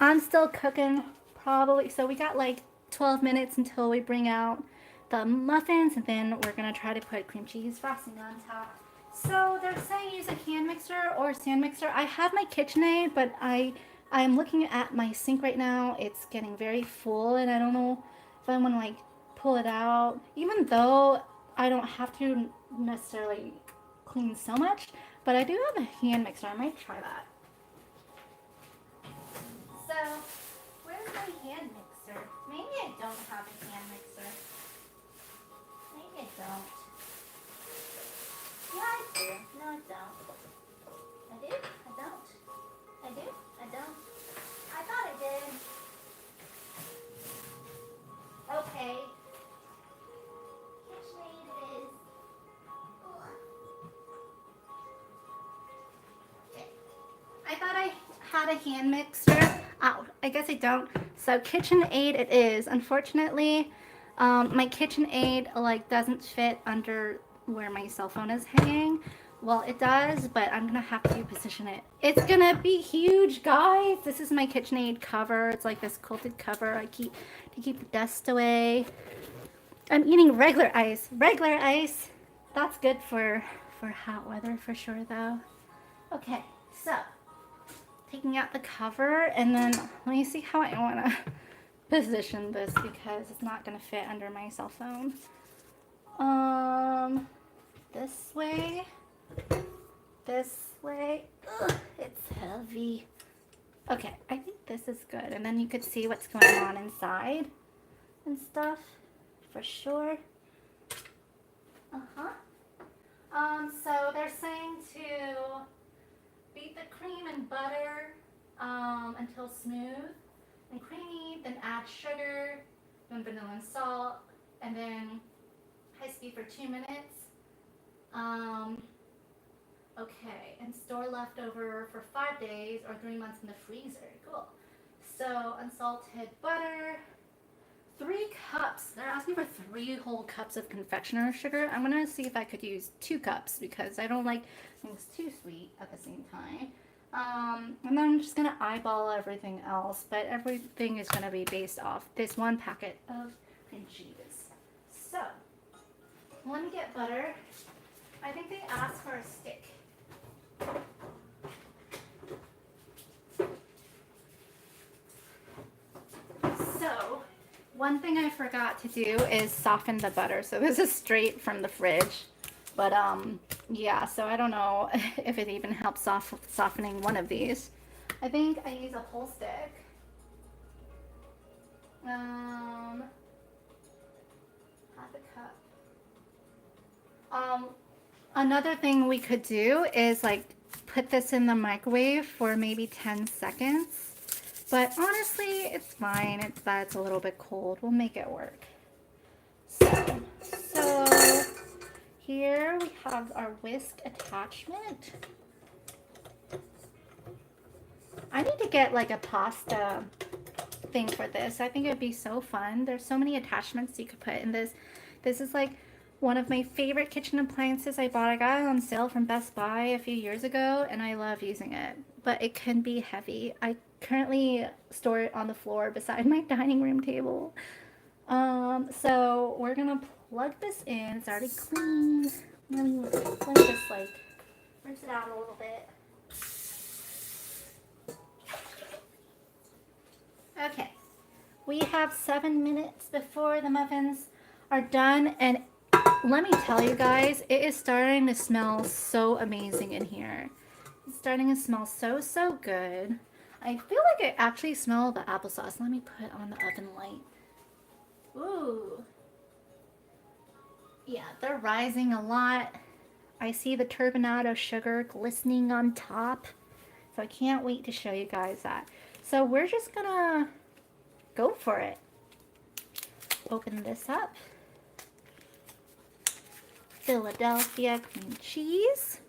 S1: I'm still cooking, probably. So we got like 12 minutes until we bring out the muffins, and then we're gonna try to put cream cheese frosting on top. So they're saying use a hand mixer or stand mixer. I have my KitchenAid, but I'm looking at my sink right now. It's getting very full, and I don't know if I want to like pull it out, even though I don't have to necessarily clean so much, but I do have a hand mixer. I might try that. So where's my hand mixer? Maybe I don't have a hand mixer. Maybe I don't. Yeah, I do. No, I don't. I do? I don't. I do? I don't. I thought I did. Okay. KitchenAid it is. Okay. I thought I had a hand mixer. Oh, I guess I don't. So KitchenAid it is. Unfortunately, my KitchenAid like doesn't fit under where my cell phone is hanging, Well, it does, but I'm gonna have to position it. It's gonna be huge, guys. This is my KitchenAid cover. It's like this quilted cover I keep to keep the dust away. I'm eating regular ice. Regular ice. That's good for hot weather for sure, though. Okay, so taking out the cover, and then let me see how I want to position this because it's not gonna fit under my cell phone. This way. This way. Ugh, it's heavy. Okay, I think this is good. And then you could see what's going on inside and stuff for sure. So they're saying to beat the cream and butter until smooth and creamy, then add sugar, then vanilla and salt, and then high speed for 2 minutes. Okay, and store leftover for 5 days or 3 months in the freezer. Cool. So unsalted butter, 3 cups. They're asking for 3 whole cups of confectioner's sugar. I'm gonna see if I could use 2 cups because I don't like things too sweet at the same time. And then I'm just gonna eyeball everything else, but everything is gonna be based off this 1 packet of cream cheese. So, let me get butter. I think they asked for a stick. So, one thing I forgot to do is soften the butter. So this is straight from the fridge. But yeah, so I don't know if it even helps softening one of these. I think I use a whole stick. Half a cup. Another thing we could do is like put this in the microwave for maybe 10 seconds. But honestly, it's fine. It's that it's a little bit cold. We'll make it work. So here we have our whisk attachment. I need to get like a pasta thing for this. I think it'd be so fun. There's so many attachments you could put in this. This is like one of my favorite kitchen appliances I bought. I got it on sale from Best Buy a few years ago, and I love using it. But it can be heavy. I currently store it on the floor beside my dining room table. So we're gonna plug this in. It's already clean. Let me just like rinse it out a little bit. Okay, we have 7 minutes before the muffins are done, and let me tell you guys, it is starting to smell so amazing in here. It's starting to smell so good. I feel like I actually smell the applesauce. Let me put on the oven light. Ooh. Yeah, they're rising a lot. I see the turbinado sugar glistening on top. So I can't wait to show you guys that. So we're just gonna go for it. Open this up. Philadelphia cream cheese.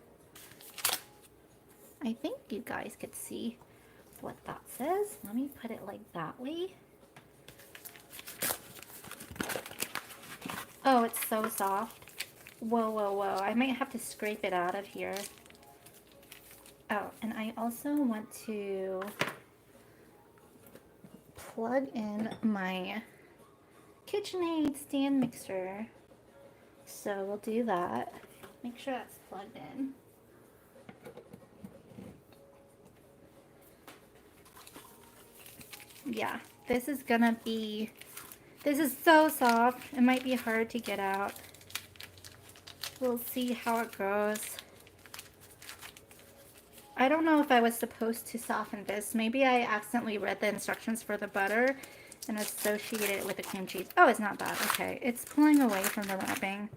S1: I think you guys could see what that says. Let me put it like that way. Oh, it's so soft. Whoa. I might have to scrape it out of here. Oh, and I also want to plug in my KitchenAid stand mixer. So we'll do that. Make sure that's plugged in. Yeah, this is so soft. It might be hard to get out. We'll see how it goes. I don't know if I was supposed to soften this. Maybe I accidentally read the instructions for the butter and associated it with the cream cheese. Oh, it's not bad. Okay, it's pulling away from the wrapping.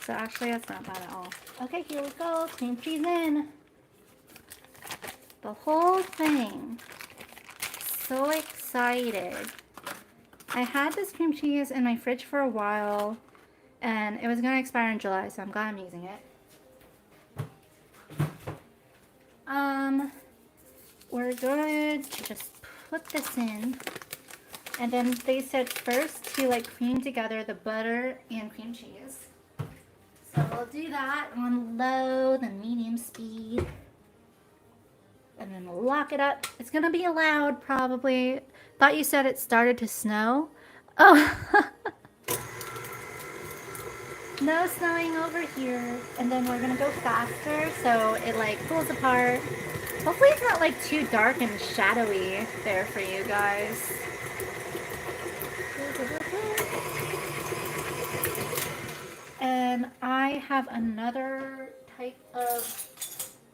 S1: So actually, that's not bad at all. Okay, here we go. Cream cheese in. The whole thing. So excited. I had this cream cheese in my fridge for a while, and it was going to expire in July, so I'm glad I'm using it. We're going to just put this in, and then they said first to like cream together the butter and cream cheese. So we'll do that on low, then medium speed. And then lock it up. It's gonna be loud probably. Thought you said it started to snow. Oh, no snowing over here. And then we're gonna go faster so it like pulls apart. Hopefully it's not like too dark and shadowy there for you guys. And I have another type of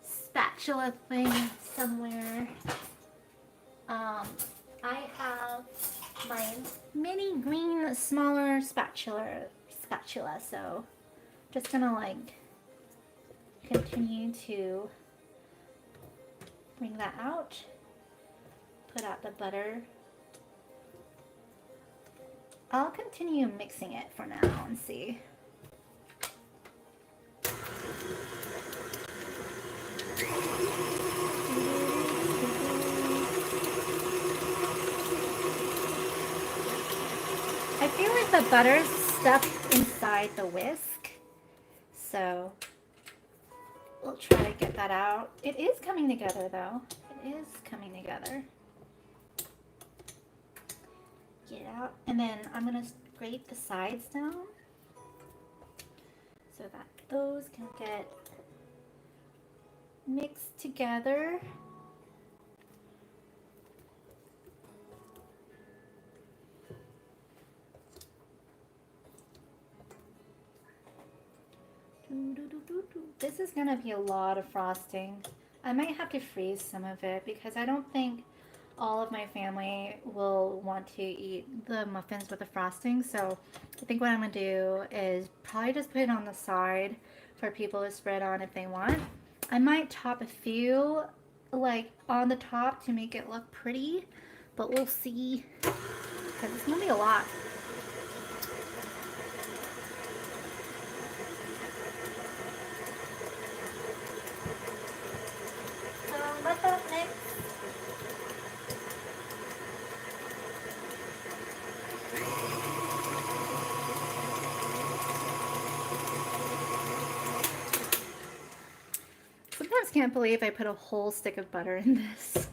S1: spatula thing somewhere. I have my mini green smaller spatula, so just gonna like continue to bring that out, put out the butter. I'll continue mixing it for now and see. I feel like the butter's stuck inside the whisk, so we'll try to get that out. It is coming together though. It is coming together. Get it out, and then I'm gonna scrape the sides down so that those can get mixed together. This is gonna be a lot of frosting. I might have to freeze some of it because I don't think all of my family will want to eat the muffins with the frosting. So I think what I'm gonna do is probably just put it on the side for people to spread on if they want. I might top a few like on the top to make it look pretty, but we'll see because it's gonna be a lot. Let that mix. Sometimes can't believe I put a whole stick of butter in this.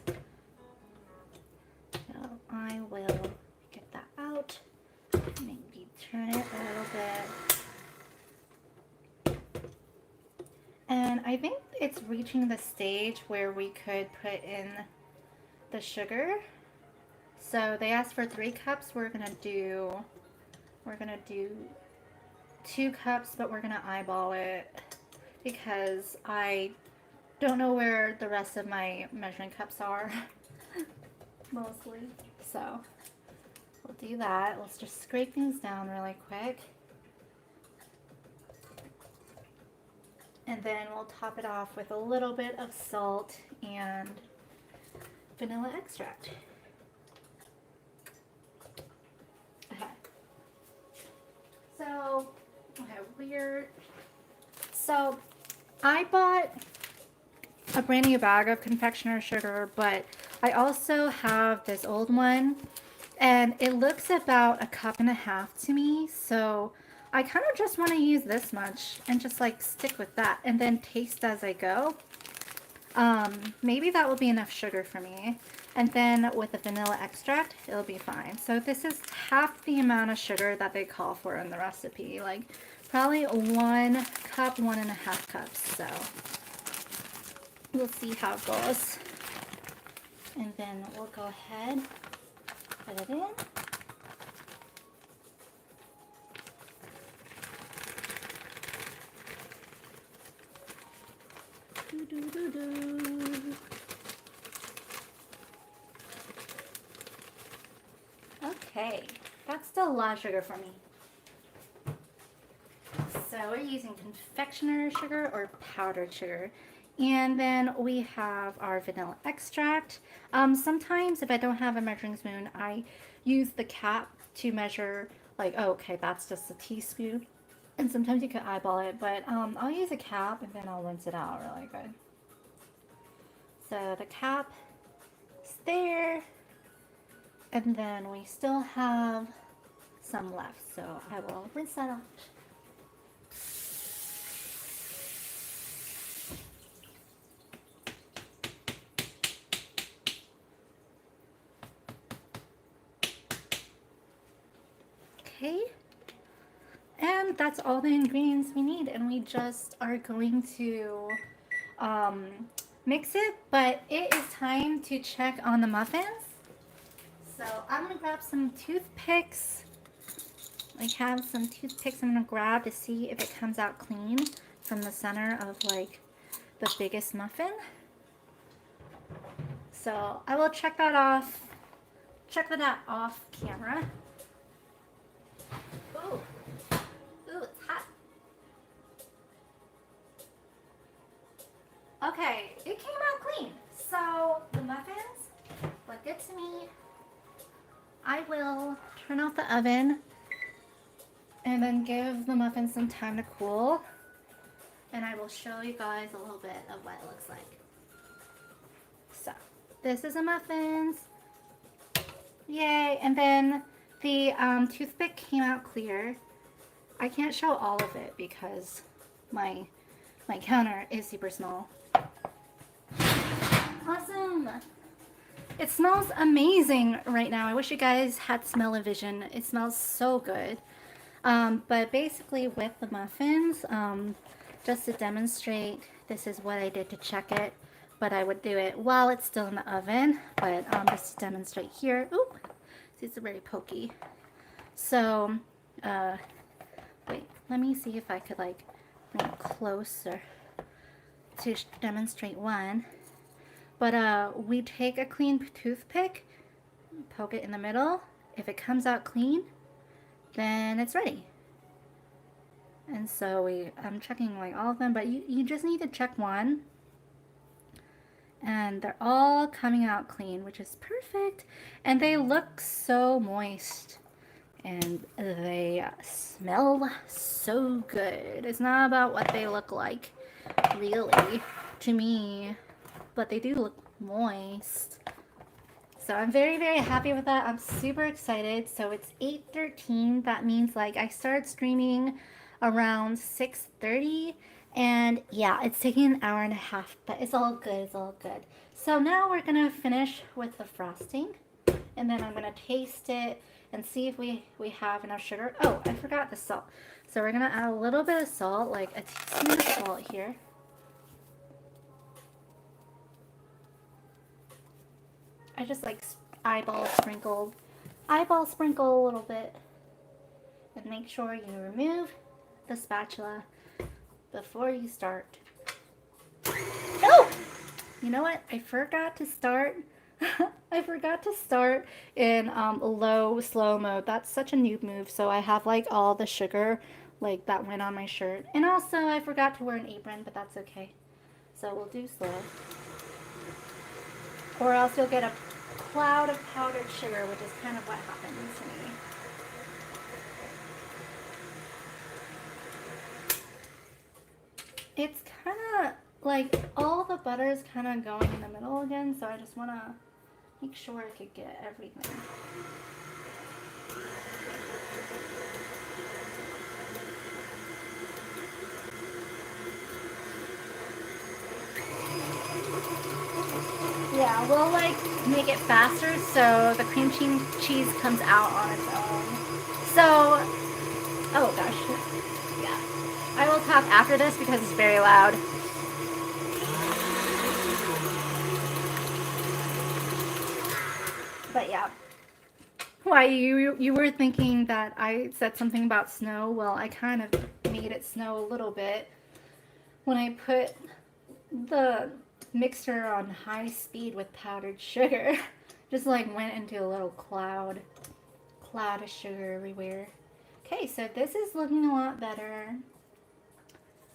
S1: So I will get that out. Maybe turn it a little bit. And I think it's reaching the stage where we could put in the sugar. So they asked for 3 cups. We're gonna do 2 cups, but we're gonna eyeball it because I don't know where the rest of my measuring cups are mostly. So we'll do that. Let's just scrape things down really quick. And then we'll top it off with a little bit of salt and vanilla extract. Okay. So I bought a brand new bag of confectioner sugar, but I also have this old one, and it looks about 1.5 cups to me. So I kind of just want to use this much and just like stick with that and then taste as I go. Maybe that will be enough sugar for me. And then with the vanilla extract, it'll be fine. So this is half the amount of sugar that they call for in the recipe. Like probably 1 cup, 1.5 cups. So we'll see how it goes. And then we'll go ahead, put it in. Okay, that's still a lot of sugar for me. So we're using confectioner sugar or powdered sugar. And then we have our vanilla extract. Sometimes if I don't have a measuring spoon, I use the cap to measure like, oh, okay, that's just a teaspoon. And sometimes you can eyeball it, but I'll use a cap and then I'll rinse it out really good. So the cap is there. And then we still have some left, so I will rinse that out. think that's all the ingredients we need, and we just are going to mix it, but it is time to check on the muffins. So I'm gonna grab some toothpicks. I have some toothpicks I'm gonna grab to see if it comes out clean from the center of like the biggest muffin. So I will check that off camera. Ooh, it's hot. Okay, it came out clean. So the muffins look good to me. I will turn off the oven and then give the muffins some time to cool. And I will show you guys a little bit of what it looks like. So this is the muffins. Yay. And then the toothpick came out clear. I can't show all of it because my counter is super small. Awesome. It smells amazing right now. I wish you guys had smell-o-vision. It smells so good. But basically with the muffins, just to demonstrate, this is what I did to check it. But I would do it while it's still in the oven. But just to demonstrate here. Ooh, these are very pokey. So, wait, let me see if I could like bring it closer to demonstrate one. But we take a clean toothpick, poke it in the middle. If it comes out clean, then it's ready. And so I'm checking like all of them, but you just need to check one. And they're all coming out clean, which is perfect. And they look so moist. And they smell so good. It's not about what they look like, really, to me. But they do look moist. So I'm very, very happy with that. I'm super excited. So it's 8:13. That means like I started streaming around 6:30. And yeah, it's taking an hour and a half, but it's all good. It's all good. So now we're going to finish with the frosting. And then I'm going to taste it and see if we have enough sugar. Oh, I forgot the salt. So we're going to add a little bit of salt, like a teaspoon of salt here. I just like eyeball sprinkle a little bit. And make sure you remove the spatula before you start. Oh! You know what? I forgot to start. I forgot to start in slow mode. That's such a noob move. So I have like all the sugar like that went on my shirt. And also I forgot to wear an apron, but that's okay. So we'll do slow. Or else you'll get a cloud of powdered sugar, which is kind of what happens to me. It's kind of like all the butter is kind of going in the middle again, so I just want to make sure I could get everything. Yeah, we'll like make it faster so the cream cheese comes out on its own. So, oh gosh, yeah. I will talk after this because it's very loud. But yeah. Why, you were thinking that I said something about snow? Well, I kind of made it snow a little bit when I put the mixer on high speed with powdered sugar. Just like went into a little cloud of sugar everywhere. Okay, so this is looking a lot better. I'm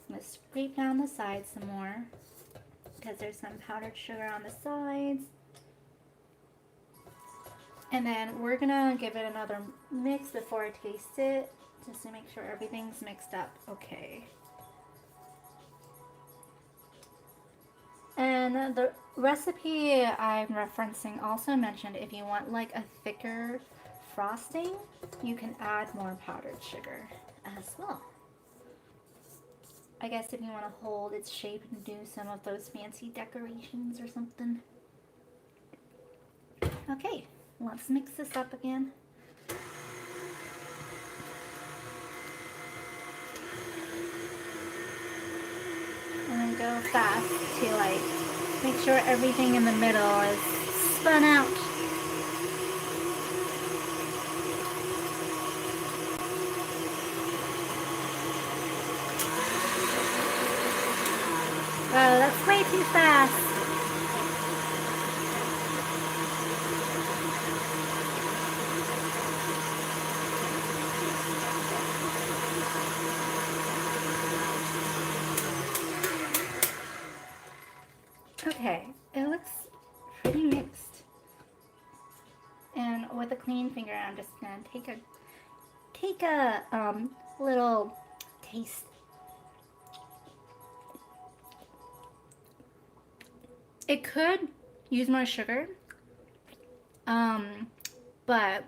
S1: going to scrape down the sides some more because there's some powdered sugar on the sides. And then we're going to give it another mix before I taste it just to make sure everything's mixed up okay. And the recipe I'm referencing also mentioned if you want like a thicker frosting, you can add more powdered sugar as well. I guess if you want to hold its shape and do some of those fancy decorations or something. Okay, let's mix this up again. real fast to like make sure everything in the middle is spun out. Oh, that's way too fast. Okay, it looks pretty mixed. And with a clean finger, I'm just gonna take a little taste. It could use more sugar, but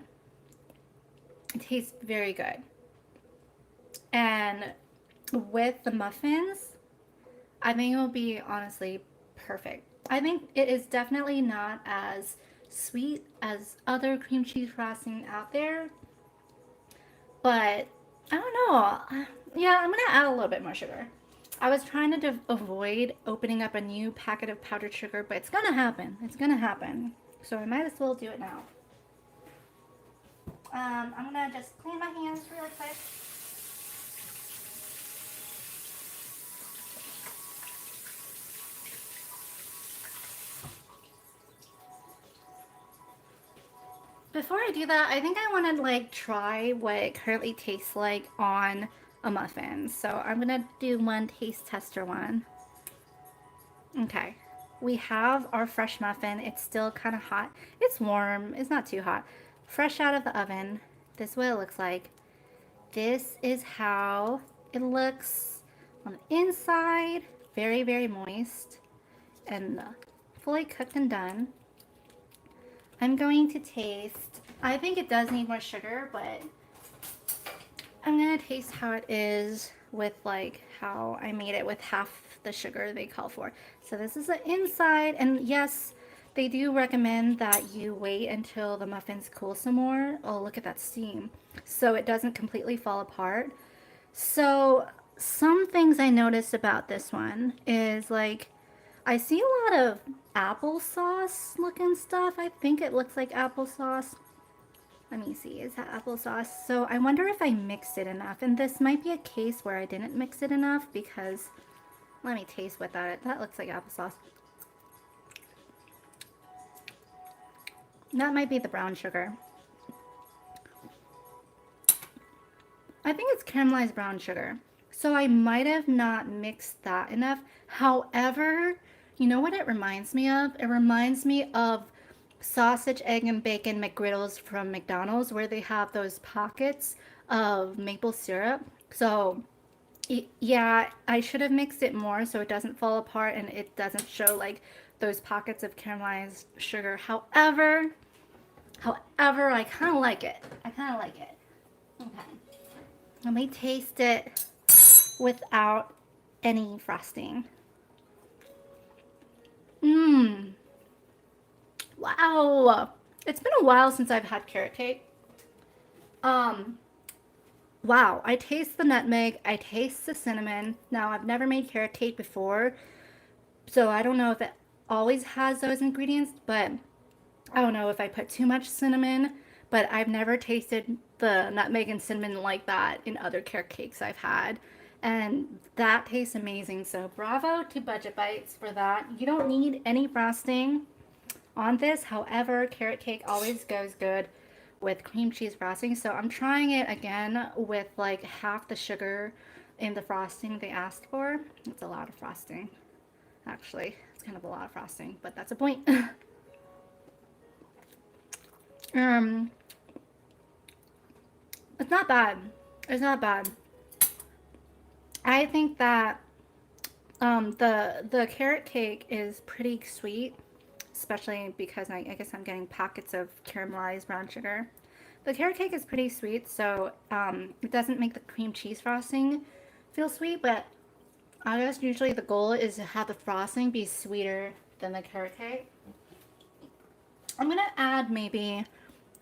S1: it tastes very good. And with the muffins, I think it will be honestly perfect. I think it is definitely not as sweet as other cream cheese frosting out there, but I don't know. Yeah, I'm gonna add a little bit more sugar. I was trying to avoid opening up a new packet of powdered sugar, but it's gonna happen. It's gonna happen. So I might as well do it now. I'm gonna just clean my hands really quick. Before I do that, I think I want to like try what it currently tastes like on a muffin. So I'm gonna do one taste tester one. Okay, we have our fresh muffin. It's still kind of hot. It's warm. It's not too hot. Fresh out of the oven. This is what it looks like. This is how it looks on the inside. Very, very moist and fully cooked and done. I'm going to taste, I think it does need more sugar, but I'm going to taste how it is with like how I made it with half the sugar they call for. So this is the inside, and yes, they do recommend that you wait until the muffins cool some more. Oh, look at that steam. So it doesn't completely fall apart. So some things I noticed about this one is like, I see a lot of applesauce looking stuff. I think it looks like applesauce. Let me see, is that applesauce? So I wonder if I mixed it enough. And this might be a case where I didn't mix it enough because, let me taste what that is. That looks like applesauce. That might be the brown sugar. I think it's caramelized brown sugar. So I might have not mixed that enough. However, you know what it reminds me of? It reminds me of sausage, egg, and bacon McGriddles from McDonald's where they have those pockets of maple syrup. So yeah, I should have mixed it more so it doesn't fall apart and it doesn't show like those pockets of caramelized sugar. However, I kind of like it. I kind of like it. Okay. Let me taste it without any frosting. Mmm. Wow. It's been a while since I've had carrot cake. Wow. I taste the nutmeg. I taste the cinnamon. Now, I've never made carrot cake before, so I don't know if it always has those ingredients, but I don't know if I put too much cinnamon, but I've never tasted the nutmeg and cinnamon like that in other carrot cakes I've had. And that tastes amazing. So bravo to Budget Bites for that. You don't need any frosting on this. However, carrot cake always goes good with cream cheese frosting. So I'm trying it again with like half the sugar in the frosting they asked for. It's a lot of frosting. Actually, it's kind of a lot of frosting, but that's a point. It's not bad. It's not bad. I think that the carrot cake is pretty sweet, especially because I guess I'm getting pockets of caramelized brown sugar. The carrot cake is pretty sweet, so it doesn't make the cream cheese frosting feel sweet, but I guess usually the goal is to have the frosting be sweeter than the carrot cake. I'm going to add maybe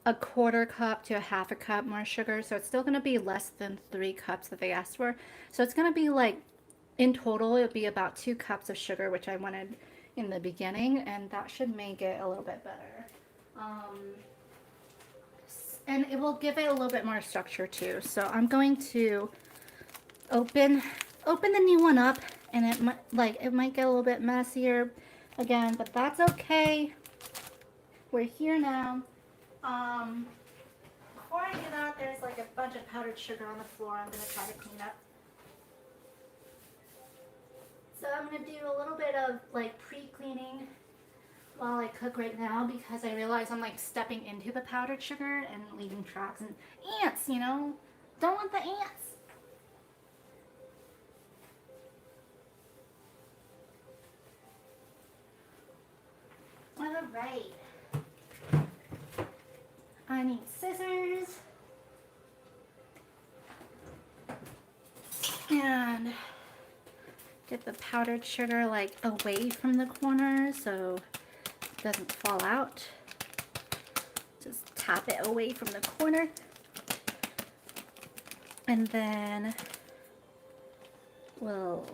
S1: a 1/4 cup to a 1/2 cup more sugar, so it's still going to be less than 3 cups that they asked for. So it's going to be like in total, it would be about 2 cups of sugar, which I wanted in the beginning, and that should make it a little bit better. And it will give it a little bit more structure too. So I'm going to open the new one up, and it might get a little bit messier again, but that's okay. We're here now. Before I do that, there's like a bunch of powdered sugar on the floor. I'm gonna try to clean up. So I'm gonna do a little bit of like pre-cleaning while I cook right now, because I realize I'm like stepping into the powdered sugar and leaving tracks and ants, you know? Don't want the ants. All right. I need scissors. And get the powdered sugar like away from the corner so it doesn't fall out. Just tap it away from the corner. And then we'll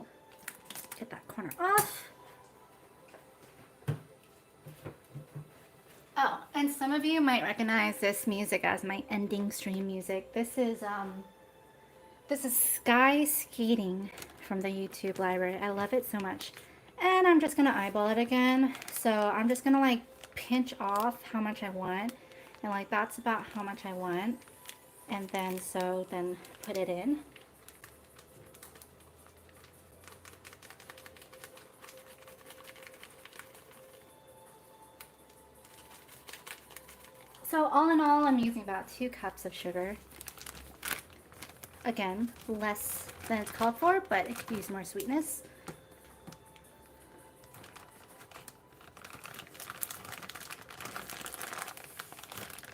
S1: get that corner off. Oh, and some of you might recognize this music as my ending stream music. This is Sky Skating from the YouTube library. I love it so much. And I'm just gonna eyeball it again. So I'm just gonna like pinch off how much I want. And like that's about how much I want. And then then put it in. So all in all, I'm using about 2 cups of sugar. Again, less than it's called for, but it could use more sweetness.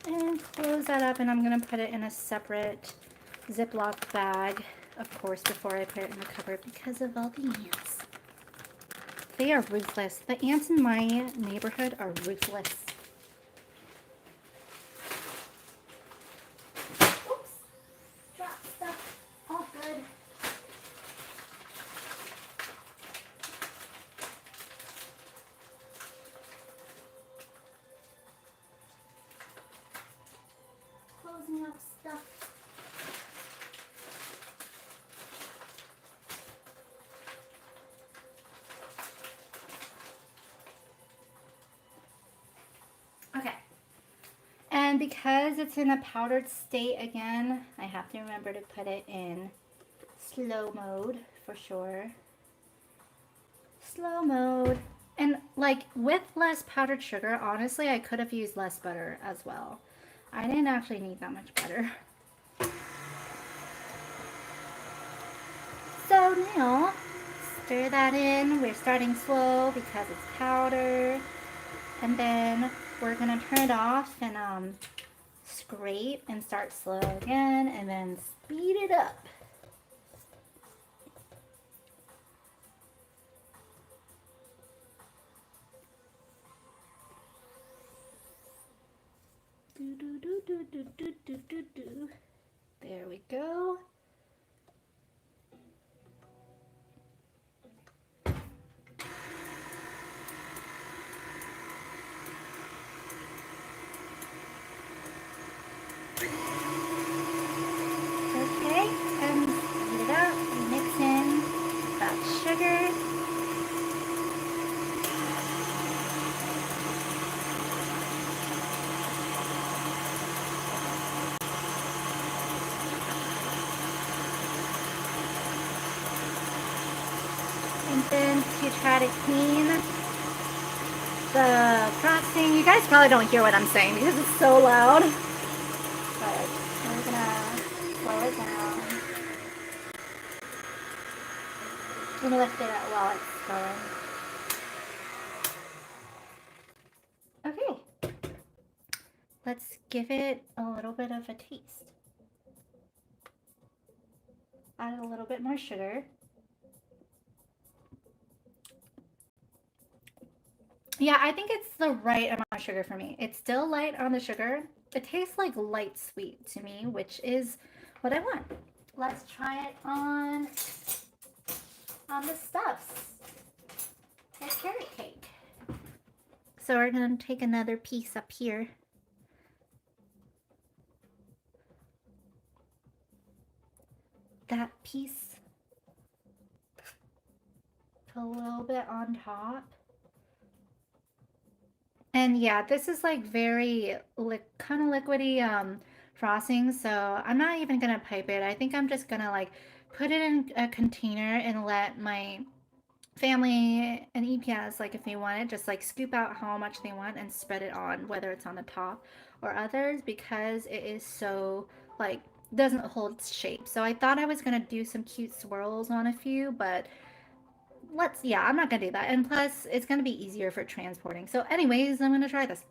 S1: And close that up, and I'm going to put it in a separate Ziploc bag, of course, before I put it in the cupboard because of all the ants. They are ruthless. The ants in my neighborhood are ruthless. Up stuff. Okay. And because it's in a powdered state again, I have to remember to put it in slow mode for sure. Slow mode. And like with less powdered sugar, honestly, I could have used less butter as well. I didn't actually need that much butter. So now, stir that in. We're starting slow because it's powder. And then we're gonna turn it off and scrape and start slow again and then speed it up. There we go. Okay, and speed it up. Mix in that sugar. And then to try to clean the frosting, you guys probably don't hear what I'm saying because it's so loud. But we're gonna slow it down. I'm gonna lift it up while it's going. Okay. Let's give it a little bit of a taste. Add a little bit more sugar. Yeah, I think it's the right amount of sugar for me. It's still light on the sugar. It tastes like light sweet to me, which is what I want. Let's try it on on the stuffs. It's carrot cake. So we're going to take another piece up here. That piece. Put a little bit on top. And yeah, this is like very kind of liquidy frosting, so I'm not even gonna pipe it. I think I'm just gonna like put it in a container and let my family and EPS, like if they want it, just like scoop out how much they want and spread it on, whether it's on the top or others, because it is so like doesn't hold its shape. So I thought I was gonna do some cute swirls on a few, but yeah, I'm not gonna do that. And plus, it's gonna be easier for transporting. So anyways, I'm gonna try this.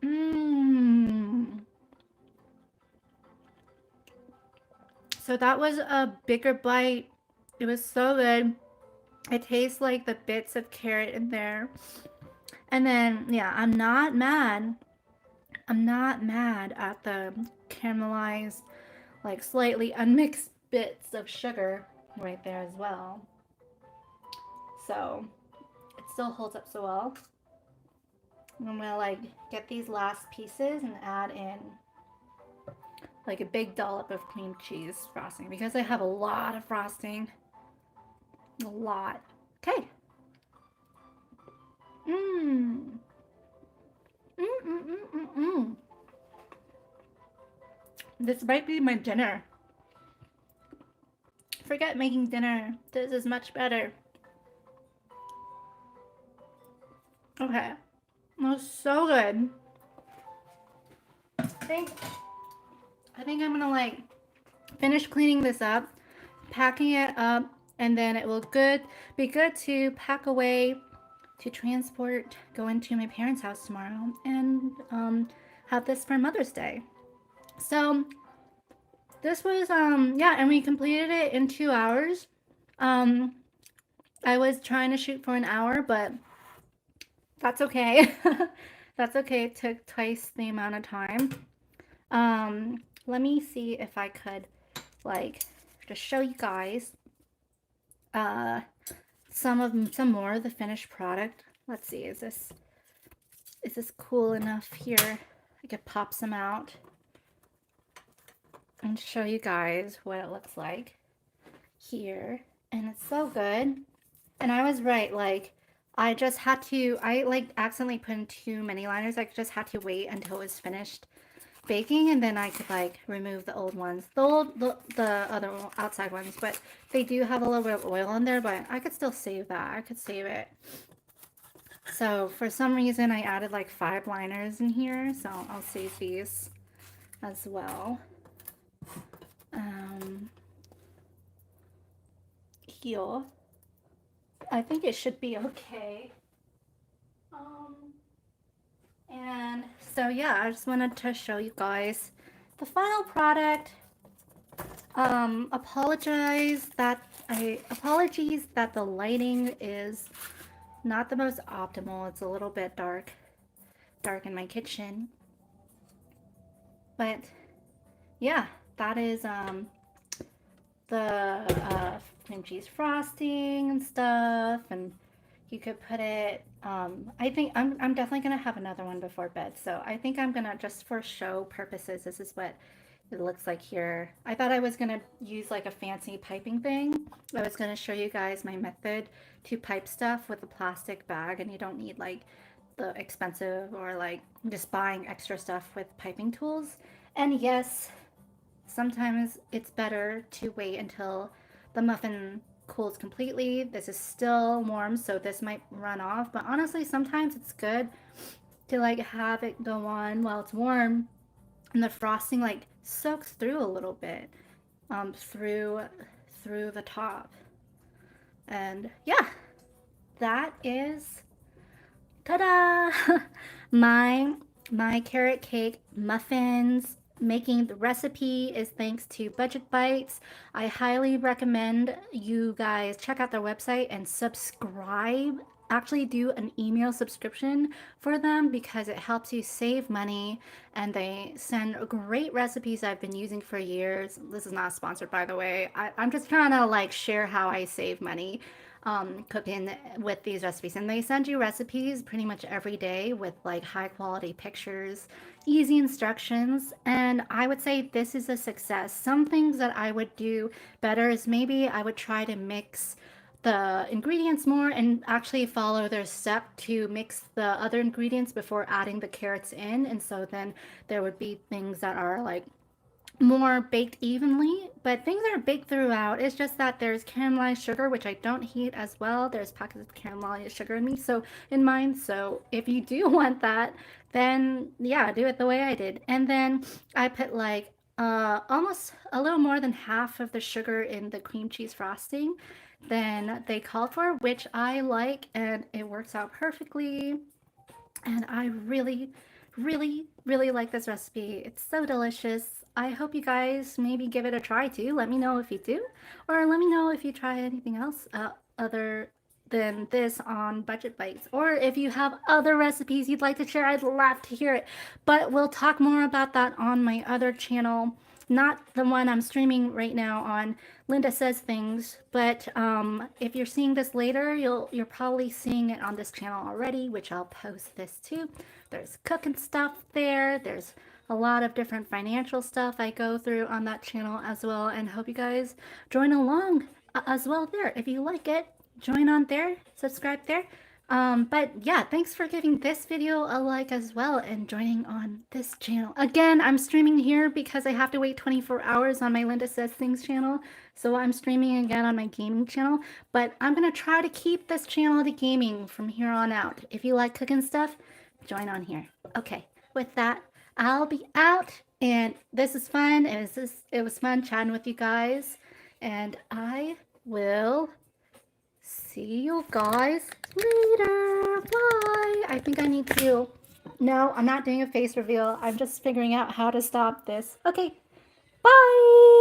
S1: Mmm. So that was a bigger bite. It was so good. It tastes like the bits of carrot in there. And then, yeah, I'm not mad. I'm not mad at the caramelized, like slightly unmixed bits of sugar right there as well. So it still holds up so well. I'm gonna like get these last pieces and add in like a big dollop of cream cheese frosting because I have a lot of frosting. A lot. Okay. Mmm. Mmm. This might be my dinner. Forget making dinner. This is much better. Okay. That was so good. I think I'm gonna like finish cleaning this up, packing it up, and then it will be good to pack away to transport, go into my parents' house tomorrow, and have this for Mother's Day. So this was yeah, and we completed it in 2 hours. I was trying to shoot for an hour, but that's okay. That's okay. It took twice the amount of time. Let me see if I could like just show you guys some more of the finished product. Let's see, is this cool enough here? I could pop some out and show you guys what it looks like here. And it's so good. And I was right, like I like accidentally put in too many liners. I just had to wait until it was finished baking, and then I could like remove the old ones, the other outside ones, but they do have a little bit of oil in there, but I could still save that. I could save it. So for some reason I added like 5 liners in here, so I'll save these as well. Here, I think it should be okay. And so yeah, I just wanted to show you guys the final product. Apologies that the lighting is not the most optimal. It's a little bit dark in my kitchen. But yeah, that is the cream cheese frosting and stuff, and you could put it I think I'm definitely gonna have another one before bed, so I think I'm gonna, just for show purposes, this is what it looks like here. I thought I was gonna use like a fancy piping thing. I was gonna show you guys my method to pipe stuff with a plastic bag, and you don't need like the expensive or like just buying extra stuff with piping tools. And yes, sometimes it's better to wait until the muffin cools completely. This is still warm, so this might run off, but honestly sometimes it's good to like have it go on while it's warm and the frosting like soaks through a little bit through the top. And yeah, that is, ta-da! my carrot cake muffins. Making the recipe is thanks to Budget Bytes. I highly recommend you guys check out their website and subscribe actually do an email subscription for them because it helps you save money, and they send great recipes I've been using for years. This is not sponsored, by the way. I'm just trying to like share how I save money cooking with these recipes, and they send you recipes pretty much every day with like high quality pictures, easy instructions, and I would say this is a success. Some things that I would do better is maybe I would try to mix the ingredients more and actually follow their step to mix the other ingredients before adding the carrots in. And so then there would be things that are like more baked evenly, but things are baked throughout. It's just that there's caramelized sugar, which I don't heat as well. There's packets of caramelized sugar in me, so in mine. So if you do want that, then yeah, do it the way I did. And then I put like almost a little more than half of the sugar in the cream cheese frosting than they called for, which I like, and it works out perfectly. And I really, really, really like this recipe. It's so delicious. I hope you guys maybe give it a try too. Let me know if you do, or let me know if you try anything else other than this on Budget Bites, or if you have other recipes you'd like to share. I'd love to hear it. But we'll talk more about that on my other channel, not the one I'm streaming right now on Linda Says Things, but if you're seeing this later, you're probably seeing it on this channel already, which I'll post this too. There's cooking stuff there. There's a lot of different financial stuff I go through on that channel as well, and hope you guys join along as well there. If you like it, join on there, subscribe there. But yeah, thanks for giving this video a like as well and joining on this channel. Again, I'm streaming here because I have to wait 24 hours on my Linda Says Things channel. So I'm streaming again on my gaming channel, but I'm going to try to keep this channel to gaming from here on out. If you like cooking stuff, join on here. Okay, with that, I'll be out, and this is fun. It was fun chatting with you guys, and I will see you guys later. Bye. I think I need to... No, I'm not doing a face reveal. I'm just figuring out how to stop this. Okay. Bye.